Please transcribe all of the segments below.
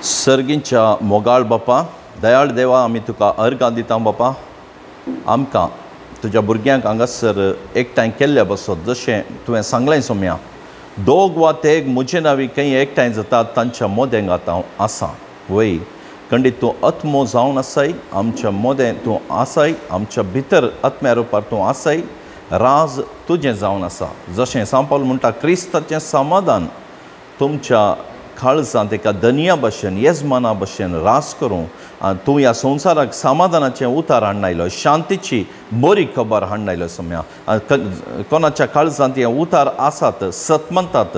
सर्गींच्या मोगाळ बापा, दयाळ देवा, आमी तुका अर्घ दिता बापा. आमकां तुज्या भुरग्यांक हांगासर एकठांय केल्ल्या बसत जशें तुवें सांगलें सोम्या, दोग वा तेग म्हजे नांवी खंय एकठांय जातात तांच्या मोदेंगात हांव आसां. वय खंडीत तूं आत्मो जावन आसाय, आमच्या मोदें तूं आसाय, आमच्या भितर आत्म्या रुपार तूं आसाय, राज तुजें जावन आसा. जशें सांत पावल म्हणटा, क्रिस्ताचें समाधान तुमच्या काळजांत एका दनया भशेन येजमाना भशेन रास करूं तूं ह्या संवसाराक समाधानाचें उतार हाडनायलो, शांतीची बरी खबर हाडनायलो सोम्या. कोणाच्या काळजांत हे उतार आसात, सतमंतात,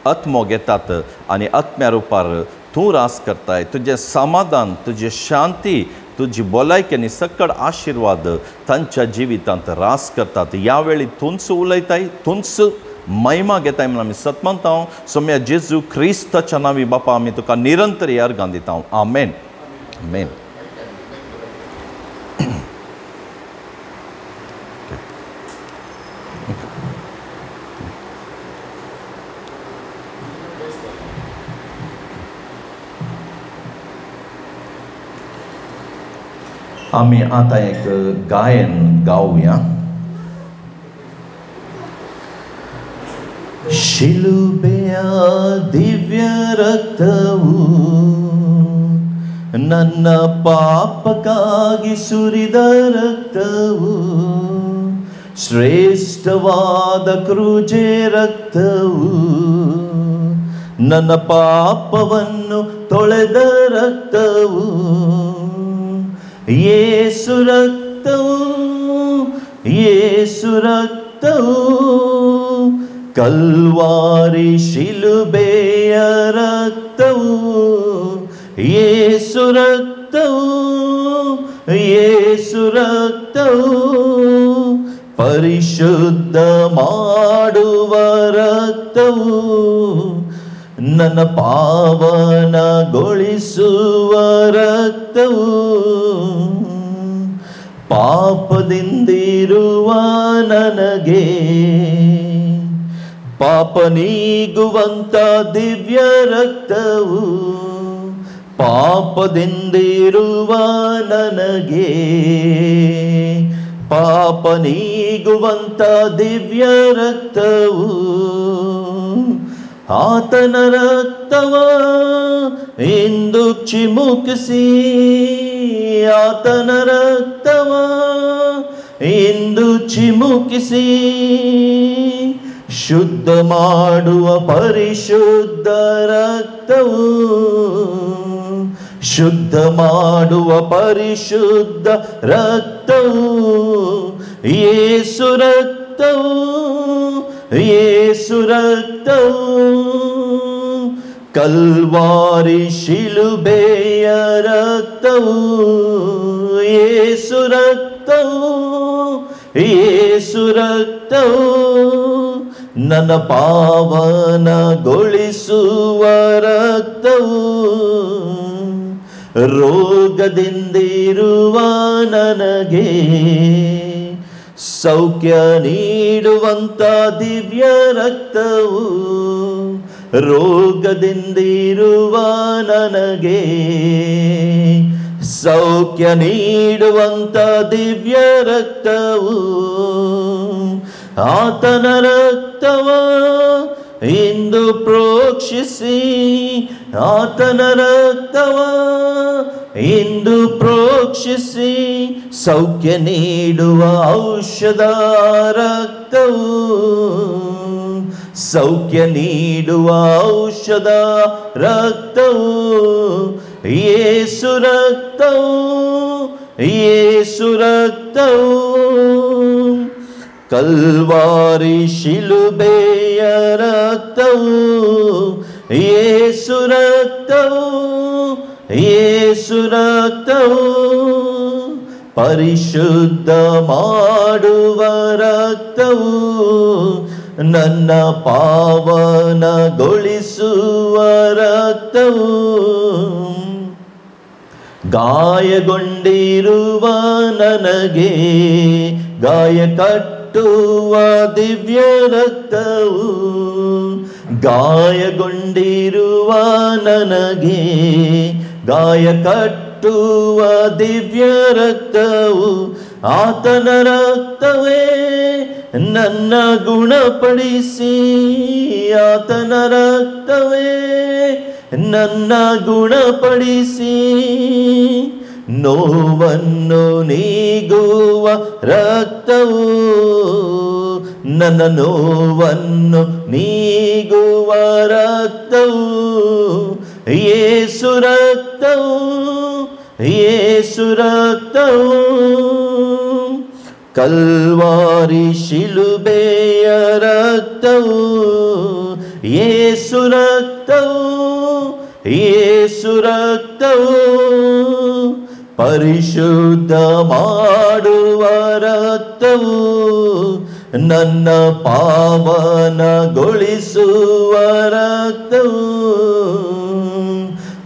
आत्मो घेतात आनी आत्म्या रुपार तूं रास करताय. तुजें समाधान, तुजी शांती, तुजी भलायकी आनी सकड आशिर्वाद तांच्या जिवितांत रास करतात. ह्या वेळी तूंच उलयताय, तूंच महिमा घेताय म्हणून आमी सतमंता. सोम्या जेजू क्रिस्ताच्या नांवी बापा आमी तुका निरंतर अर्घां दिता. आमेन. आमेन. आमी आतां एक गायन गावया. ಶಿಲುಬೆಯ ದಿವ್ಯ ರಕ್ತವು ನನ್ನ ಪಾಪಕ್ಕಾಗಿ ಸುರಿದ ರಕ್ತವು, ಶ್ರೇಷ್ಠವಾದ ಕ್ರೂಜೆ ರಕ್ತವು, ನನ್ನ ಪಾಪವನ್ನು ತೊಳೆದ ರಕ್ತವು, ಯೇಸು ರಕ್ತವು, ಯೇಸು ರಕ್ತವು, ಕಲ್ವಾರಿ ಶಿಲುಬೆಯ ರಕ್ತವು, ಯೇಸು ರಕ್ತವು, ಯೇಸು ರಕ್ತವು, ಪರಿಶುದ್ಧ ಮಾಡುವ ರಕ್ತವು, ನನ್ನ ಪಾವನಗೊಳಿಸುವ ರಕ್ತವು, ಪಾಪದಿಂದಿರುವ ನನಗೆ ಪಾಪ ನೀಗುವಂತ ದಿವ್ಯ ರಕ್ತವು, ಪಾಪದಿಂದಿರುವ ನನಗೆ ಪಾಪ ನೀಗುವಂತ ದಿವ್ಯ ರಕ್ತವು, ಆತನ ರಕ್ತವ ಇಂದು ಚಿಮುಕಿಸಿ, ಆತನ ರಕ್ತವ ಇಂದು ಚಿಮುಕಿಸಿ, ಶುದ್ಧ ಮಾಡುವ ಪರಿಶುದ್ಧ ರಕ್ತವು, ಶುದ್ಧ ಮಾಡುವ ಪರಿಶುದ್ಧ ರಕ್ತವು, ಯೇಸು ರಕ್ತವು, ಯೇಸು ರಕ್ತವು, ಕಲ್ವಾರಿ ಶಿಲುಬೆಯ ರಕ್ತವು, ಯೇಸು ರಕ್ತವು, ಯೇಸು ರಕ್ತವು, ನನ್ನ ಪಾವನಗೊಳಿಸುವ ರಕ್ತವು, ರೋಗದಿಂದಿರುವ ನನಗೆ ಸೌಖ್ಯ ನೀಡುವಂತ ದಿವ್ಯ ರಕ್ತವು, ರೋಗದಿಂದಿರುವ ನನಗೆ ಸೌಖ್ಯ ನೀಡುವಂತ ದಿವ್ಯ ರಕ್ತವು, ಆತನ ರಕ್ತವ ಇಂದು ಪ್ರೋಕ್ಷಿಸಿ, ಆತನ ರಕ್ತವ ಇಂದು ಪ್ರೋಕ್ಷಿಸಿ, ಸೌಖ್ಯ ನೀಡುವ ಔಷಧ ರಕ್ತವು, ಸೌಖ್ಯ ನೀಡುವ ಔಷಧ ರಕ್ತವು, ಯೇಸು ರಕ್ತವು, ಯೇಸು ರಕ್ತವು, ಕಲ್ವಾರಿ ಶಿಲುಬೆಯ ರಕ್ತವು, ಯೇಸು ರಕ್ತವು, ಯೇಸು ರಕ್ತವು, ಪರಿಶುದ್ಧ ಮಾಡುವ ರಕ್ತವು, ನನ್ನ ಪಾವನಗೊಳಿಸುವ ರಕ್ತವು, ಗಾಯಗೊಂಡಿರುವ ನನಗೆ ಗಾಯ ಕಟ್ಟುವ ದಿವ್ಯ ರಕ್ತವು, ಗಾಯಗೊಂಡಿರುವ ನನಗೆ ಗಾಯ ಕಟ್ಟುವ ದಿವ್ಯ ರಕ್ತವು ಆತನ ರಕ್ತವೇ ನನ್ನ ಗುಣಪಡಿಸಿ, ಆತನ ರಕ್ತವೇ ನನ್ನ ಗುಣಪಡಿಸಿ, ನೋವನ್ನು ನೀಗುವ ರಕ್ತವು ನನ್ನ ನೋವನ್ನು ನೀಗುವ ರಕ್ತವು ಯೇಸು ರಕ್ತವು, ಯೇಸು ರಕ್ತವು ಕಲ್ವಾರಿ ಶಿಲುಬೆಯ ರಕ್ತವು ಯೇಸು ರಕ್ತವು, ಯೇಸು ರಕ್ತವು ಪರಿಶುದ್ಧ ಮಾಡುವ ರಕ್ತವು ನನ್ನ ಪಾವನಗೊಳಿಸುವ ರಕ್ತವು,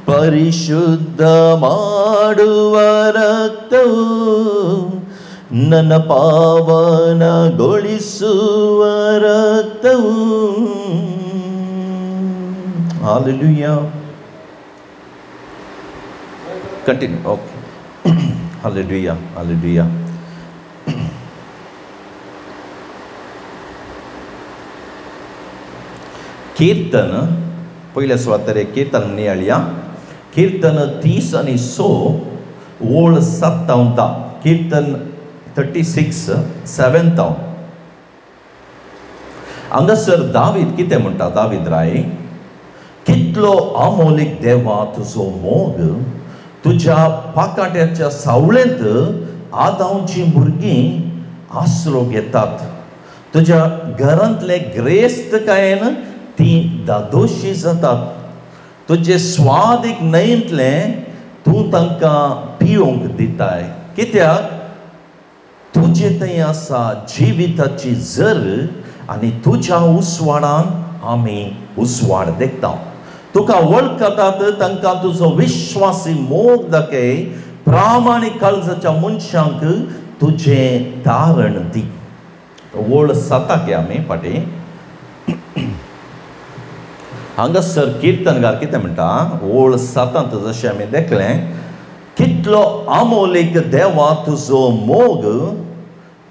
ಪರಿಶುದ್ಧ ಮಾಡುವ ರಕ್ತವು ನನ್ನ ಪಾವನಗೊಳಿಸುವ ರಕ್ತವು. Hallelujah. Continue. Okay. Hallelujah. Hallelujah. कीर्तन पहिल्या सुवातेर कीर्तन नियाळया. कीर्तन 30 आणि 6 ओळ 7 कीर्तन 36 7 हांगासर दावीद कितें म्हणटा. दावीद राय, कितलो अमोलीक देवा तुजो मोग, तुज्या पाकाट्याच्या सावळेंत आदांची भुरगीं आसरो घेतात. तुज्या घरांतले ग्रेस्तकायेन ती दादोशी जातात. तुजे स्वादीक न्हंयेंतलें तूं तांकां पिवंक दिताय. कित्याक तुजे थंय आसा जिविताची झर आनी तुज्या उसवाडान आमी उसवाड देखता. तुका वळखतात तांकां तुजो विश्वासी मोग दाखय. प्रामाणीक काळजाच्या मनशांक तुजें तारण दी. ओळ 7 आमी फाटीं हांगासर कीर्तनकार कितें म्हणटा. ओळ 7 जशें आमी देखलें, कितलो अमोलीक देवा तुजो मोग,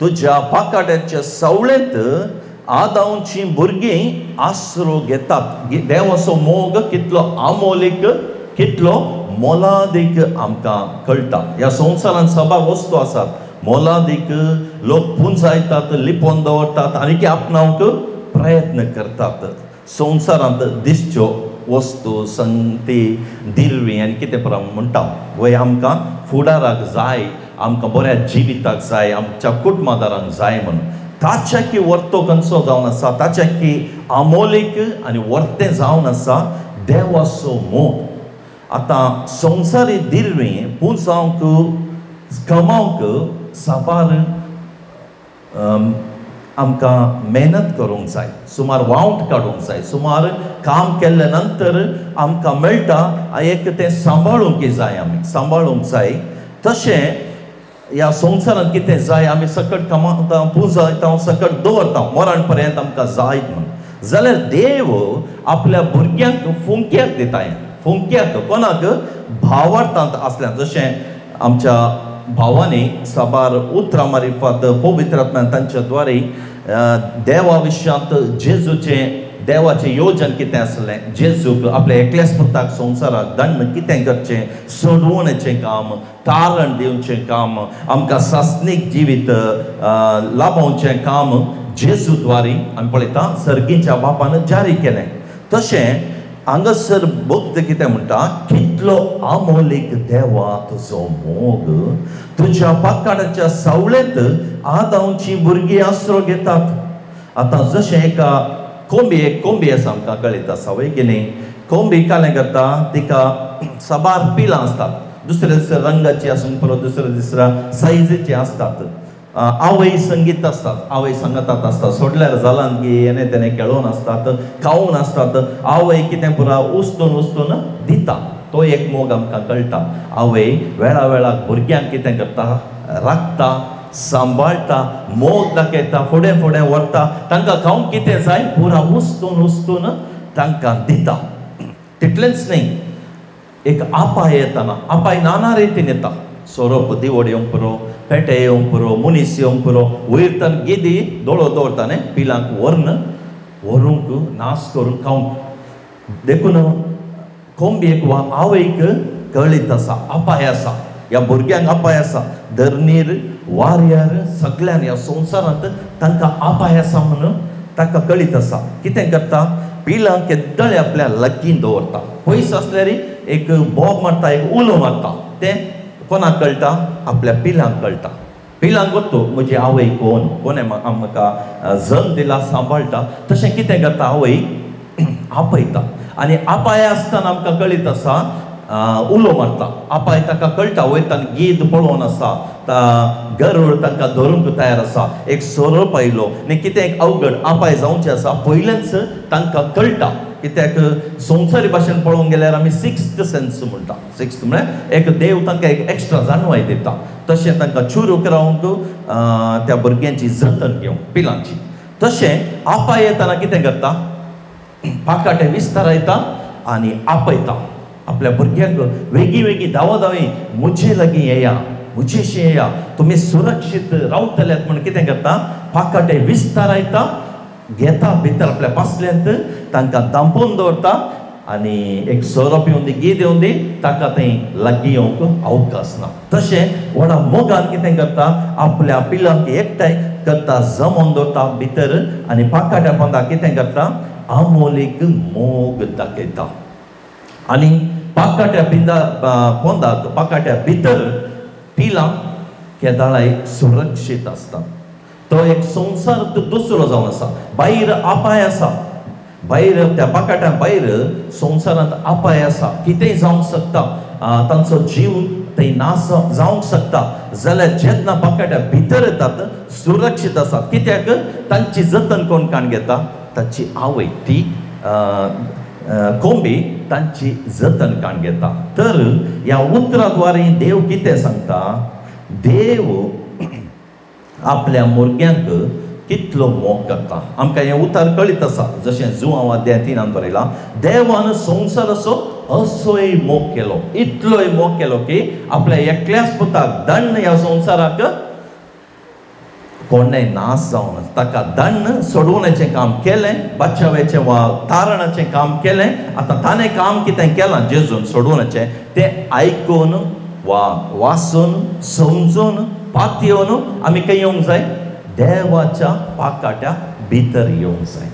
तुज्या पाकाट्याच्या सावळेंत आदांची भुरगीं आसरो घेतात. देवाचो मोग कितलो अमोलीक, कितलो मोलादीक आमकां कळटा. ह्या संवसारांत सभा वस्तू आसात मोलादीक. लोक पुंजायतात, लिपोवन दवरतात आनी आपणावंक प्रयत्न करतात. संवसारांत दिसच्यो वस्तू, संगती, दिरवी आनी कितें म्हणटा वय आमकां फुडाराक जाय, आमकां बऱ्या जिविताक जाय, आमच्या कुटुंबादारांक जाय म्हणून. ताच्या की वर्तो खंयचो जावन आसा, ताच्या की अमोलीक आनी वर्तें जावन आसा देवाचो मोग. आतां संवसारी दिरवी पुंजावंक, कमावंक साबार आमकां मेहनत करूंक जाय, सुमार वावट काडूंक जाय. सुमार काम केल्ल्या नंतर आमकां मेळटा एक तें सांबाळूंक जाय, आमी सांबाळूंक जाय. तशें ह्या संवसारांत कितें जाय आमी सकट कमावता, पुंजयता, सकट दवरता मरण पर्यंत आमकां जायत म्हणून. जाल्यार देव आपल्या भुरग्यांक फुंक्याक दिताय. फुंक्याक कोणाक? भावार्थांत आसल्यार. जशें आमच्या भावांनी साबार उतरां मारिफात पवित्र आत्म्यान तांच्या द्वारे देवा विशयांत जेजूचें, देवाचें योजन कितें आसलें, जेजूक आपल्या एकल्यासपुताक संवसाराक दंड कितें करचें, सोडवणेचें काम, तारण दिवचें काम, आमकां सासणीक जिवीत लाभोवचें काम जेजू द्वारे आमी पळयता सर्गीच्या बापान जारी केलें. तशें हांगासर भक्त कितें म्हणटा, कितलो अमोलीक देवा तुजो मोग, तुज्या पाकाट्याच्या सावळेंत आदांची भुरगीं आसरो घेतात. आतां जशें एका कोंबी आसा आमकां कळयता सवय की न्ही. कोंबी कालें करता, तिका साबार पिलां आसतात. दुसऱ्या दुसऱ्या रंगाची आसूंक पुरो, दुसऱ्या सायजीची आसतात. आवय संगीत आसतात, आवय सांगतात आसतात, सोडल्यार जालां की हेणे तेणें खेळून आसतात, खावून आसतात. आवय कितें पुरा उस्तून दिता. तो एक मोग आमकां कळटा. आवय वेळा वेळाक भुरग्यांक कितें करता, राखता, सांबाळटा, मोग दाखयता, फुडें व्हरता. तांकां खावंक कितें जाय पुरा उस्तून तांकां दिता. तितलेंच न्ही, एक आपाय येताना, आपाय नाना रितीन येता. सोरोप दिवड येवंक पुरो, पेटे येवंक पुरो, मुनीस येवंक पुरो, वयरतान गेदी दोळो दवरता न्ही पिलांक व्हरूंक नास करून खावंक. देखून कोंबयेक वा आवयक कळीत आसा, आपाय आसा, ह्या भुरग्यांक आपाय आसा. धरणीर वाऱ्यार सगळ्यान ह्या संवसारांत तांकां आपाय आसा म्हणून ताका कळीत आसा. कितें करता, पिलांक केद्दाळे आपल्या लागीं दवरता. पयस आसल्यार एक बोब मारता, एक उलो मारता. तें कोणाक कळटा, आपल्या पिलांक कळटा. पिलांक वतो म्हजी आवय कोण, कोणें आमकां जल्म दिला, सांबाळटा. तशें कितें करता, आवय आपयता. आनी आपाय आसतना आमकां कळीत आसा, उलो मारता. आपाय ताका कळटा, वयतान गीद पळोवन आसा, गरुड तांकां धरूंक तयार आसा. एक सोरोप आयलो न्ही, कितें एक अवघड आपाय जावचें आसा, पयलेंच तांकां कळटा. कित्याक संवसारी भाशेन पळोवंक गेल्यार आमी सिक्स्थ सेन्स म्हणटा. सिक्स्थ म्हळ्यार एक देव तांकां एक एक्स्ट्रा जाणवाय दिता. तशें तांकां चुरूक रावंक, त्या भुरग्यांची जतन घेवंक, पिलांची. तशें आपाय येताना कितें करता, पाकाटे विस्तारायता आनी आपयता. आपल्या भुरग्यांक वेगळी वेगळी दावी, म्हजे लागीं येया, म्हजेशी येया, तुमी सुरक्षीत रावतल्यात म्हणून कितें करता, पाकाटे विस्तारायता, घेता भितर आपल्या पासल्यांत, तांकां दांपोवन दवरता. आनी एक सोरोप येवन दी, गीद येवन दी, ताका थंय लागीं येवंक अवकाश ना. तशें व्हडा मोगान कितें करता, आपल्या पिलांक एकठांय करता, जमोवन दवरता भितर. आनी पाकाट्या पोंदा कितें करता, आमोलीक मोग दाखयता. आनी पाकाट्या पोंदाक, पाकाट्या भितर पिलां केदाळाय सुरक्षीत आसता. तो एक संवसार दुसरो जावन आसा. भायर आपाय आसा, भायर त्या पाकाट्या भायर संवसारांत आपाय आसा. कितेंय जावंक शकता, तांचो जीव थंय नाश जावंक शकता. जाल्यार जेन्ना पाकाट्या भितर येतात, सुरक्षीत आसात. कित्याक तांची जतन कोण काण घेता, ताची आवय, ती कोंबी तांची जतन काण घेता. तर ह्या उतराद्वारे देव कितें सांगता, देव आपल्या भुरग्यांक कितलो मोग करता. आमकां हें उतार कळीत आसा, जशें 4 अध्याय 3 बरयलां, देवान संवसार असोय मोग केलो, इतलोय मोग केलो की आपल्या एकल्याच पुताक दंड ह्या संवसाराक कोणेंय नाश जावन ताका दंड सोडोवपाचें काम केलें, बचावाचें वा तारणाचें काम केलें. आतां ताणें काम कितें केलां जेजून सोडोवपाचें, तें आयकून वा वाचून समजून पातयेवन आमी खंय येवंक जाय, देवाच्या पाकाट्या भितर येवंक जाय.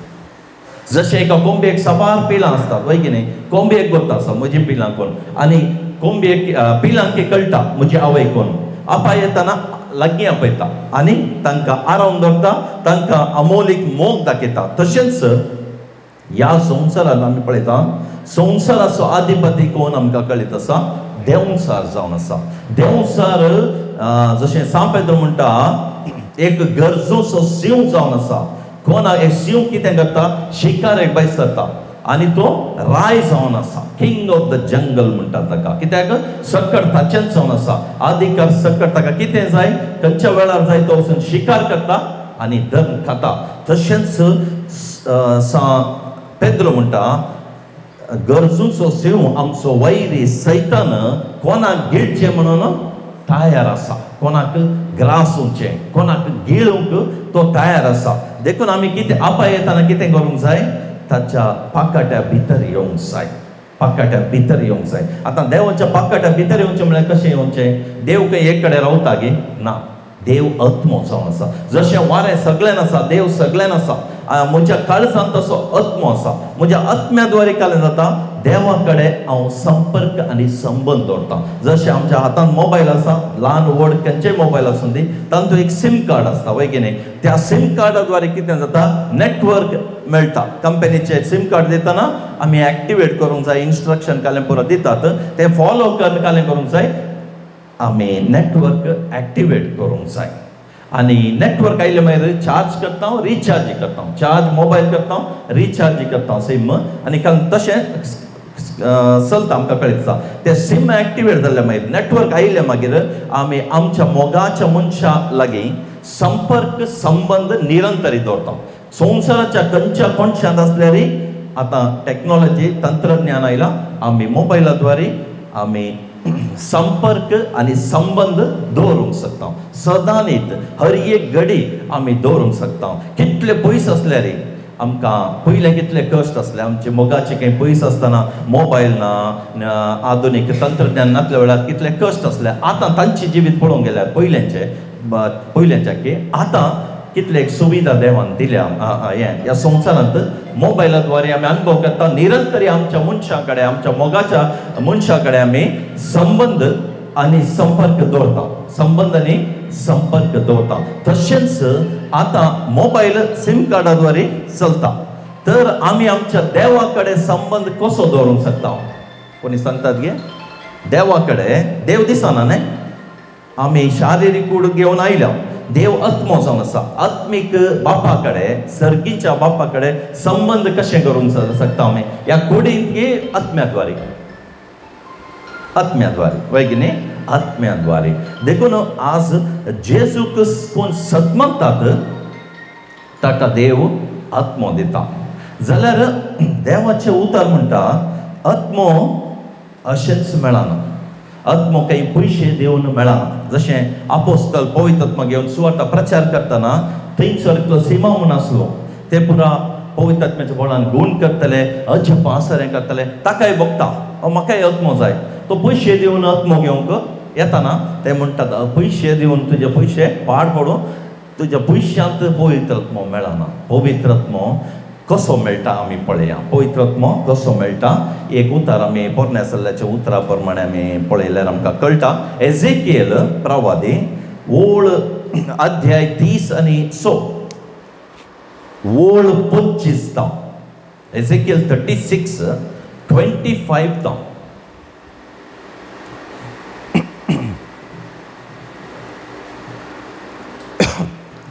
जशें एका कोंबयेक साबार पिलां आसतात, वय की न्ही, कोंबयेक गोरता आसा म्हजी पिलां कोण, आनी कोंबयेक पिलांक कळटा म्हजी आवय कोण. आपाय येताना लागीं आपयता आनी तांकां आरावन दवरता, तांकां अमोलीक मोग दाखयता. तशेंच ह्या संवसारांत आमी पळयता, संवसाराचो अधिपती कोण आमकां कळीत आसा, देंवसार जावन आसा. देंवसार जशें सांत पेद्र म्हणटा, एक गरजूचो सिंह जावन आसा. कोणाक एक सिंह कितें करता, शिकारेक भायर सरता आनी तो राय जावन आसा. किंग ऑफ द जंगल म्हणटा ताका, कित्याक सकट ताचेंच जावन आसा. अधिकार सकट ताका कितें जाय, खंयच्या वेळार जाय तो वचून शिकार करता आनी धर्म खाता. तशेंच पेद्र म्हणटा, गरजूचो सिंह आमचो वैरी सैतान कोणाक गिळचें म्हणून तयार आसा, कोणाक ग्रासूचें, कोणाक गिळूंक तो तयार आसा. देखून आमी कितें आपाय येताना कितें करूंक जाय, ताच्या पाकाट्या भितर येवंक जाय, पाकाट्या भितर येवंक जाय. आतां देवाच्या पाकाट्या भितर येवचें म्हळ्यार कशें येवचें, देव खंय एक कडेन रावता गे ना, देव आत्मो जावन आसा. जशें वारें सगळ्यान आसा, देव सगळ्यान आसा. म्हज्या काळजांत तसो आत्मो आसा. म्हज्या आत्म्याद्वारे कालें जाता, देवा कडेन हांव संपर्क आनी संबंद दवरता. जशें आमच्या हातांत मोबायल आसा, ल्हान व्हड खंयचेय मोबायल आसूं दी, तातूंत एक सिम कार्ड आसता, वय की न्ही. त्या सिम कार्डाद्वारे कितें जाता, नेटवर्क मेळटा. कंपनीचे सिम कार्ड दितना आमी एक्टिवेट करूंक जाय, इन्स्ट्रक्शन कालें पुरो दितात, तें फॉलो करून कालें करूंक जाय, आमी नेटवर्क एक्टिवेट करूंक जाय. आनी नेटवर्क आयले मागीर चार्ज करता, रिचार्ज करता, चार्ज मोबायल करता, रिचार्ज करता सिम. आनी तशें चलता, आमकां कळीत आसा. ते सिम एक्टिवेट जाल्ले मागीर, नेटवर्क आयिल्ले मागीर आमी आमच्या मोगाच्या मनशा लागीं संपर्क संबंद निरंतरी दवरता. संवसाराच्या खंयच्या कोणशांत आसल्यार आता टेक्नॉलॉजी तंत्रज्ञान आयला आमी मोबायलाद्वारे आमी संपर्क आणि संबंध दवरूंक शकता सदां न्हीत हर एक घडी आमी दवरूंक शकता कितले पयस असले रे आमकां पयले कितले कश्ट असले आमचे मोगाचे काही पयस आसतना मोबायल ना आधुनीक तंत्रज्ञान नासल्या वेळार कितले कश्ट असले आतां तांची जिवीत पळोवंक गेल्यार पयल्याच्या की आतां कितले सुविधा देवान दिल्या ह्या संवसारांत मोबायलाद्वारे आमी अनुभव करता निरंतरी आमच्या मनशा कडेन आमच्या मोगाच्या मनशा कडेन आमी संबंध आनी संपर्क दवरता संबंध आनी संपर्क दवरता तशेंच आतां मोबायल सिम कार्डाद्वारे चलता तर आमी आमच्या देवा कडेन संबंध कसो दवरूंक शकता कोणी सांगतात गे देवा कडेन देव दिसना न्ही आमी शारिरीक कूड घेवन आयल्या देव आत्मो जावन आसा आत्मीक बापा कडेन सर्गीच्या बापा कडेन संबंध कशें करूंक शकता आमी ह्या कुडींत आत्म्याद्वारे वैगिनी आत्म्याद्वारे देखून आज जेजूक कोण सतमगतात ताका देव आत्मो दिता जाल्यार देवाचे उतर म्हणटा आत्मो अशेंच मेळना आत्मो काही पयशे दिवन मेळना जशें आपोस्तल पवित्र आत्मा घेवन सुवार्ता प्रचार करतना थंयसर एकलो सिमोन आसलो ते पुरा पवित्र आत्म्याच्या बळान गूण करतले अजप आसरें करतले ताकाय बगता म्हाकाय आत्मो जाय तो पयशे दिवन आत्मो घेवंक येताना ते म्हणटात पयशे दिवन तुजे पयशे पाड पडून तुज्या पयशांत पवित्र आत्मो मेळना पवित्र आत्मो कसो मेळटा आमी पळया पवित्र आत्मो कसो मेळटा एक उतार आमी पोरनेसल्ल्याच्या उतरा प्रमाणे आमी पळयल्यार आमकां कळटा एजेकिएल प्रवादी ओळ अध्याय 30 आनी 6 ओळ 25 ता एजेकिएल 36 25 ता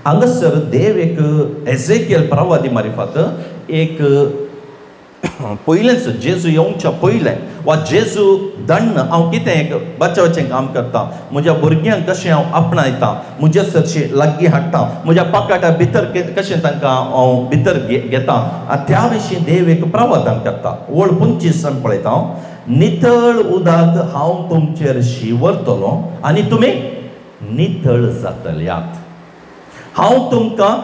हांगासर देव एक एजेकिएल प्रवादी मार्फत एक पयलेंच जेजू येवच्या पयलें वा जेजू दंड हांव कितें एक बचावचें काम करता म्हज्या भुरग्यांक कशें हांव आपणायता म्हज्या सरशी लागीं हाडटा म्हज्या पाकाटा भितर कशें तांकां हांव भितर घेता त्या विशीं देव एक प्रवादन करता ओळ 25 पळयता हांव नितळ उदक हांव तुमचेर शिंवरतलो आनी तुमी नितळ जातल्यात हांव तुमकां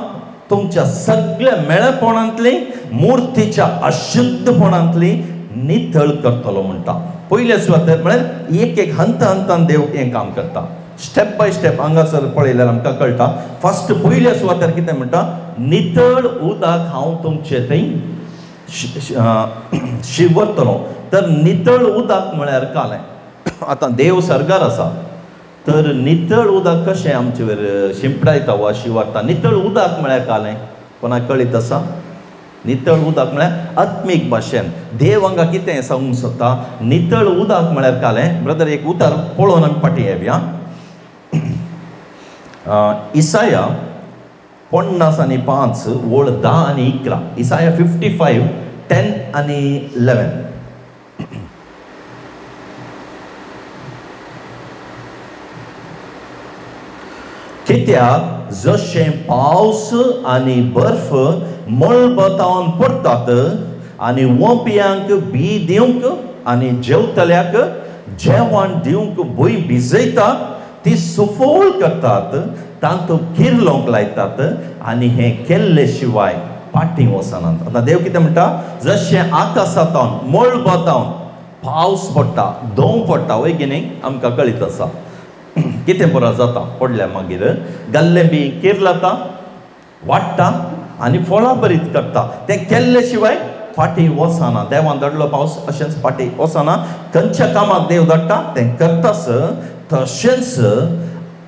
तुमच्या सगळ्या मेळपणांतली मुर्तीच्या अशुद्धपणांतली नितळ करतलो म्हणटा पयल्या सुवातेर म्हळ्यार एक एक हंतान देव हें काम करता स्टेप बाय स्टेप हांगासर पळयल्यार आमकां कळटा फर्स्ट पयल्या सुवातेर कितें म्हणटा नितळ उदक हांव तुमचे थंय शिंवरतलो तर नितळ उदक म्हळ्यार कालें आतां देव सर्गार आसा तर नितळ उदक कशें आमचे वयर शिंपडायता वा शिंवरता नितळ उदक म्हळ्यार कालें कोणाक कळीत आसा नितळ उदक म्हळ्यार आत्मीक भाशेन देव हांगा कितें सांगूंक सोदता नितळ उदक म्हळ्यार कालें ब्रदर एक उतर पळोवन आमी फाटीं येवया इसाया 50 आनी 5 ओळ 10 आनी 11 इसाया 55 10 आनी 11 कित्याक जशें पावस आनी बर्फ मळबतावन पडटात आनी वोंपयांक बी दिवंक आनी जेवतल्याक जेवण दिवंक भूंय भिजयता ती सुफोळ करतात तांतूं किर्लोंक लायतात आनी हें केल्ले शिवाय पाटी वचनात आतां देव कितें म्हणटा जशें आकाशांतल्यान मळबतावन पावस पडटा दंव पडटा वय की न्ही आमकां कळीत आसा कितें पुरो जाता पडल्या मागीर गल्लें बी किर्लता वाडटा आनी फळां बरीत करता तें केल्ले शिवाय फाटी वचना देवान धाडलो पावस अशेंच फाटी वचना खंयच्या कामाक देव धाडटा तें करतास तशेंच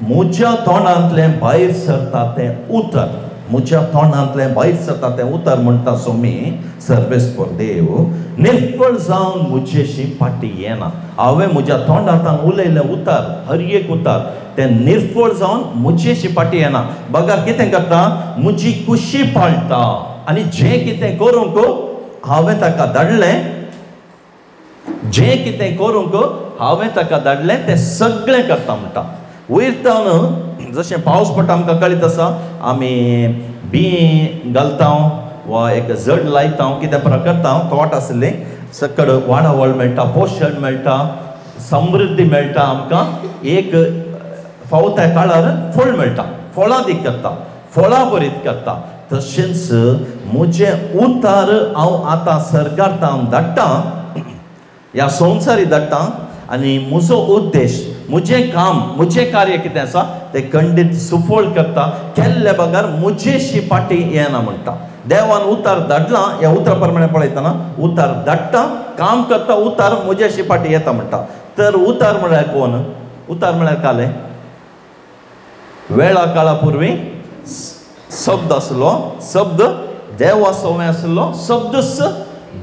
म्हज्या तोंडांतलें भायर सरता तें उतर म्हज्या तोंडांतलें भायर सरता तें उतर म्हणटा सोमी सर्वेस्पर देव निर्फळ जावन म्हजेशी फाटी येना हांवें म्हज्या तोंडांतल्यान उलयलें उतर हर एक उतर तें निर्फळ जावन म्हजेशी फाटी येना बगार कितें करता म्हजी खुशी पाळटा आनी जें कितें करूंक हांवें ताका धाडलें जें कितें करूंक हांवें ताका धाडलें तें सगळें करता म्हणटा वयर जावन जशें पावस पडटा आमकां कळीत आसा आमी बी घालता वा एक जड लायता कितें करता तोट आसले सकड वाडावळ मेळटा पोशण मेळटा समृद्धी मेळटा आमकां एक फावो त्या काळार फळ मेळटा फळां दी करता फळां बरीत करता तशेंच म्हजें उतार हांव आतां सरकारांत हांव धाडटां ह्या संवसारी धाडटां आनी म्हजो उद्देश म्हजें काम म्हजें कार्य कितें आसा तें खंडीत सुफळ करता केल्ल्या बगर म्हजेशी फाटी येना म्हणटा देवान उतार धाडलां ह्या उतरा प्रमाणे पळयतना उतार धाडटा काम करता उतार म्हजेशी फाटी येता म्हणटा तर उतार म्हळ्यार कोण उतार म्हळ्यार काले वेळा काळा पुर्वी शब्द आसलो शब्द देवा सवय आसलो शब्दच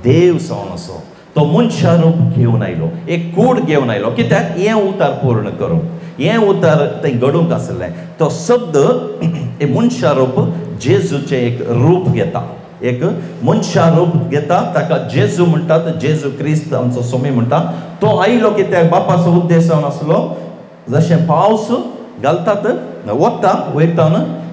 देव जावन असो तो मनशा रूप घेवन आयलो एक कूड घेवन आयलो कित्याक हें उतार पूर्ण करूंक हें उतार थंय घडूंक आसलें तो शब्द हे मनशा रूप जेजूचें एक रूप घेता एक मनशा रूप घेता ताका जेजू म्हणटात जेजू क्रिस्त आमचो सोमी म्हणटा तो आयलो कित्याक बापाचो उद्देश जावन आसलो जशें पावस घालतात वता वयता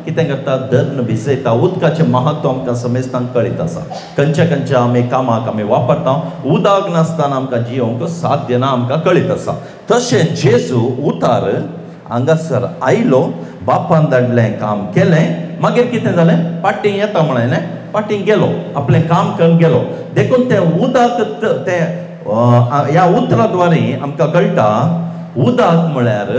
कितें करता धर्न भिजयता उदकाचें महत्व आमकां समेस्तांक कळीत आसा खंयचे आमी कामाक आमी वापरता उदक नासतना आमकां जियोंक साध्य ना आमकां कळीत आसा तशें जेजू उतार हांगासर आयलो बापान धाडलें काम केलें मागीर कितें जालें पाटी येता म्हळें पाटी गेलो आपलें काम करून गेलो देखून तें उदक तें ह्या उतराद्वारे आमकां कळटा उदक म्हळ्यार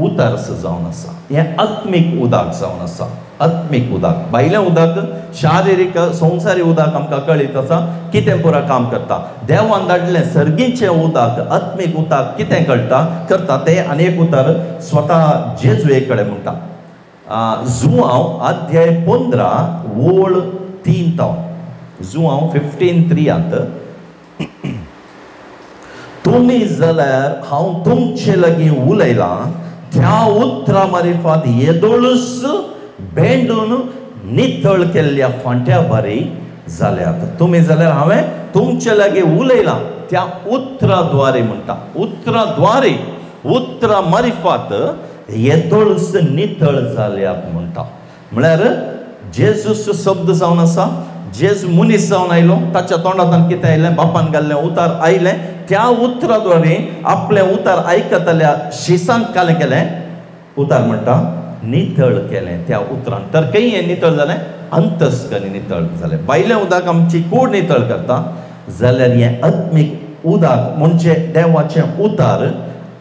उतार जावन आसा हें आत्मीक उदक जावन आसा आत्मीक उदक भायलें उदक शारिरीक संवसारी उदक आमकां कळीत आसा कितें पुरा काम करता देवान धाडलें सर्गीचें उदक आत्मीक उदक कितें करता तें आनीक उतार स्वता जेजुए कडेन म्हणटा जुआंव अध्याय 15 ओळ 3 जुआंव 15:3 तुमी जाल्यार हांव तुमचे लागीं उलयलां त्या उतरा मारिफात येदोळूच भेंडून नितळ केल्ल्या फांट्या बारी जाल्यात तुमी जाल्यार हांवें तुमचे लागीं उलयलां त्या उतराद्वारे म्हणटा उतराद्वारे उतरा मारिफात येदोळूच नितळ जाल्यात म्हणटा म्हळ्यार जेजूच शब्द जावन आसा जेजू मनीस जावन आयलो ताच्या तोंडांतल्यान कितें आयलें बापान घाल्लें उतार आयलें त्या उतराद्वारे आपलें उतार आयकतल्या शिसांक कालें केलें उतार म्हणटा नितळ केलें त्या उतरान तर खंय हें नितळ जालें अंतस्कनी नितळ जालें भायलें उदक आमची कूड नितळ करता जाल्यार हें आत्मीक उदक म्हणजे देवाचें उतार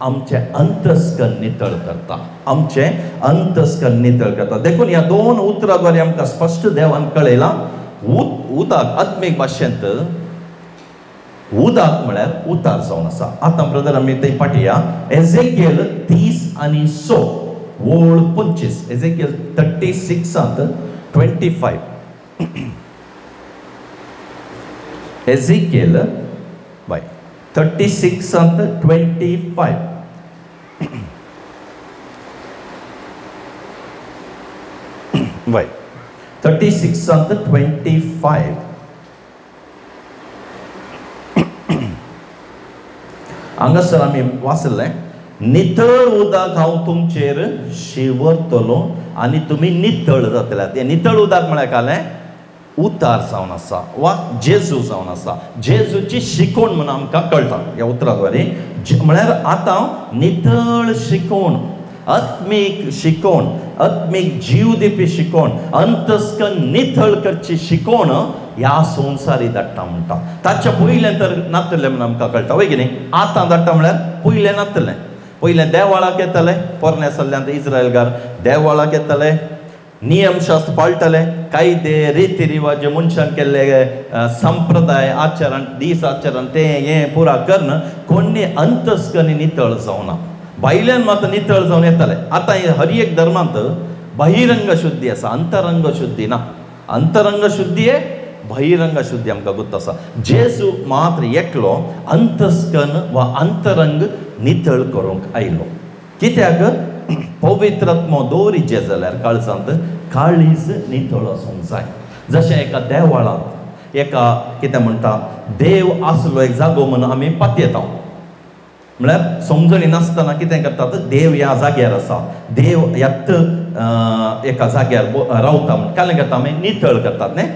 आमचे अंतस्कन नितळ करता आमचे अंतस्कन नितळ करता देखून ह्या दोन उतराद्वारे आमकां स्पश्ट देवान कळयलां उदक आत्मीक भाशेंत उदक म्हळ्यार उतार जावन आसा आतां ब्रदर आमी थंय पाटया एजेकिएल 30 आनी 6 ओळ 25 एजेकिएल 36:25 एजेकिएल 36:25 36:25 हांगासर आमी वाचलें नितळ उदक हांव तुमचेर शिवरतलो आनी तुमी नितळ जातल्यात हें नितळ उदक म्हळ्यार कालें उतार जावन आसा वा जेजू जावन आसा जेजूची शिकवण म्हणून आमकां कळटा ह्या उतराद्वारे म्हळ्यार आतां नितळ शिकवण आत्मीक शिकवण आत्मीक जीव दिवपी शिकवण अंतस्कन नितळ करची शिकवण ह्या संवसारी धाडटा म्हणटा ताच्या पयलें तर नातलें म्हणून आमकां कळटा वय की न्ही आतां धाडटा म्हळ्यार पयलें नातलें पयलें देवाळाक येताले पोरण्या सल्ल्यांत इस्रायलकार देवाळाक येताले नियमशास्त्र पाळटले कायदे रिती रिवाज मनशान केल्ले संप्रदाय आचरण दीस आचरण तें हें पुरा करन कोणी अंतस्कनी नितळ जावना भायल्यान मात नितळ जावन येताले आतां हर एक धर्मांत बहिरंग शुद्धी आसा अंतरंग शुद्धी ना अंतरंग शुद्धी आहे बहिरंग शुद्धी आमकां गुर्त आसा जेजू मात्र एकलो अंतस्कन वा अंतरंग नितळ करूंक आयलो कित्याक पवित्र आत्मो दवरिचे जाल्यार काळजांत काळीज नितळ आसूंक जाय जशें एका देवाळांत एका कितें म्हणटा देव आसलो एक जागो म्हणून आमी पातयेता म्हळ्यार समजणी नासतना कितें करतात देव ह्या जाग्यार आसा देव ह्यात एका जाग्यार रावता म्हण कालें करता आमी नितळ करतात न्ही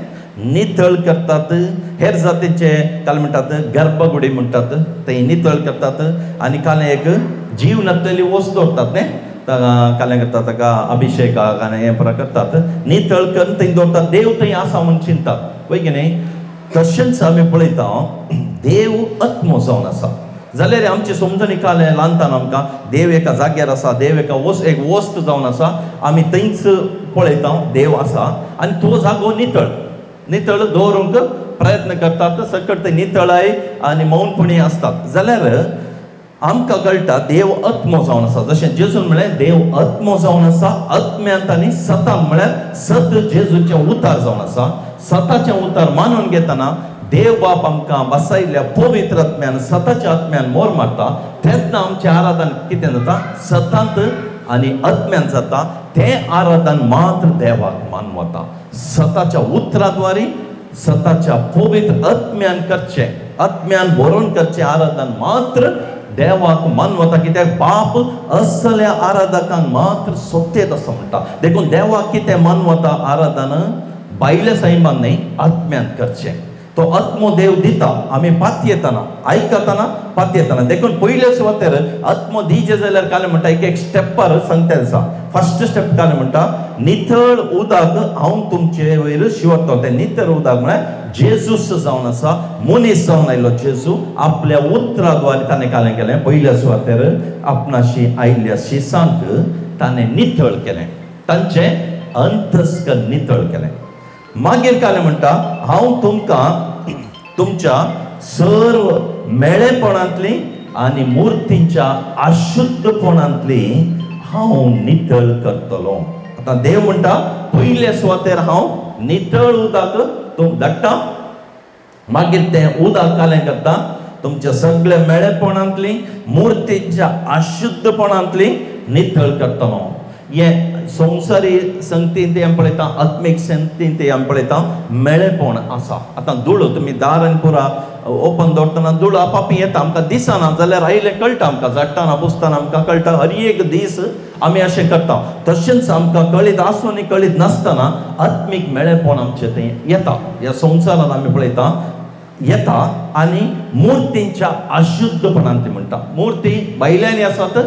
नितळ करतात. हेर जातीचे काल म्हणटात गर्भगुडी म्हणटात ते नितळ करतात आनी काल एक जीव नसलेली वस्त दवरतात न्ही कालें करतात ताका अभिषेकाक आनी हे प्रकार करतात. नितळ करून थंय दवरतात. देव थंय आसा म्हूण चिंतात वय की न्ही. तशेंच आमी पळयता देव आत्मो जावन आसा जाल्यार आमची समजणी काल ल्हानतना आमकां देव एका जाग्यार आसा, देव एक वस्त जावन आसा. आमी थंयच पळयता देव आसा आनी तो जागो नितळ दवरूंक प्रयत्न करतात. सकट ते नितळाय आनी मौनपणी आसतात. जाल्यार आमकां कळटा देव आत्मो जावन आसा. जशें जेजून म्हळें देव आत्मो जावन आसा. आत्म्यांत आनी सतान म्हळ्यार सत जेजूचें उतार जावन आसा. सताचें उतार मानून घेतना देव बाप आमकां बसयल्ल्या पवित्र आत्म्यान सताच्या आत्म्यान मोर मारता. तेन्ना आमचें आराधन कितें जाता सतांत आनी आत्म्यान जाता. तें आराधन मात्र देवाक मान वता. सताच्या उतराद्वारे सताच्या पवित्र आत्म्यान करचें, आत्म्यान बरोवन करचें आराधन मात्र देवाक मान वता. कित्याक बाप असल्या आराधकांक मात्र सोबतेत असो म्हणटा. देखून देवाक कितें मान वता आराधन बायले सायबान न्ही आत्म्यान करचें. तो आत्मो देव दिता. आमी पातयेतना आयकतना पातयेतना देखून पयले सुवातेर आत्मो दिजे जाल्यार काल म्हणटा एक स्टेपार सांगता आसा. फर्स्ट स्टेप काल म्हणटा नितळ उदक हांव तुमचे वयर शिंवतलो. तें नितळ उदक म्हळ्यार जेजूस जावन आसा, मनीस जावन आयलो जेजू. आपल्या उतराद्वारे ताणें कालें केलें. पयल्या सुवातेर आपणाशी आयिल्ल्या शिसांक ताणें नितळ केलें, तांचें अंतस्करण नितळ केलें. मागीर कालें म्हणटा हांव तुमकां तुमच्या सर्व मेळेपणांतली आनी मुर्तींच्या अशुद्धपणांतली हांव नितळ करतलो. आतां देव म्हणटा पयले सुवातेर हांव नितळ उदक धाडटा. मागीर तें उदक कालें करता तुमच्या सगळ्या मेळेपणांतली मुर्तींच्या अशुद्धपणांतली नितळ करतलो. हें संवसारी संगतीन ते आमी पळयता, आत्मीक संगतीन ते आमी पळयता मेळेपण आसा. आतां धूळ तुमी दार आनी पुरा ओपन दवरतना धूळ आपापी येता. आमकां दिसना जाल्यार आयलें कळटा. आमकां झाडटाना पुसतना आमकां कळटा. हर एक दीस आमी अशें करता. तशेंच आमकां कळीत आसूं आनी कळीत नासतना आत्मीक मेळेपण आमचें थंय येता. ह्या संवसारांत आमी पळयता येता. आनी मुर्तींच्या अशुद्धपणांतली म्हणटा. मुर्ती बायल्यांनी आसात,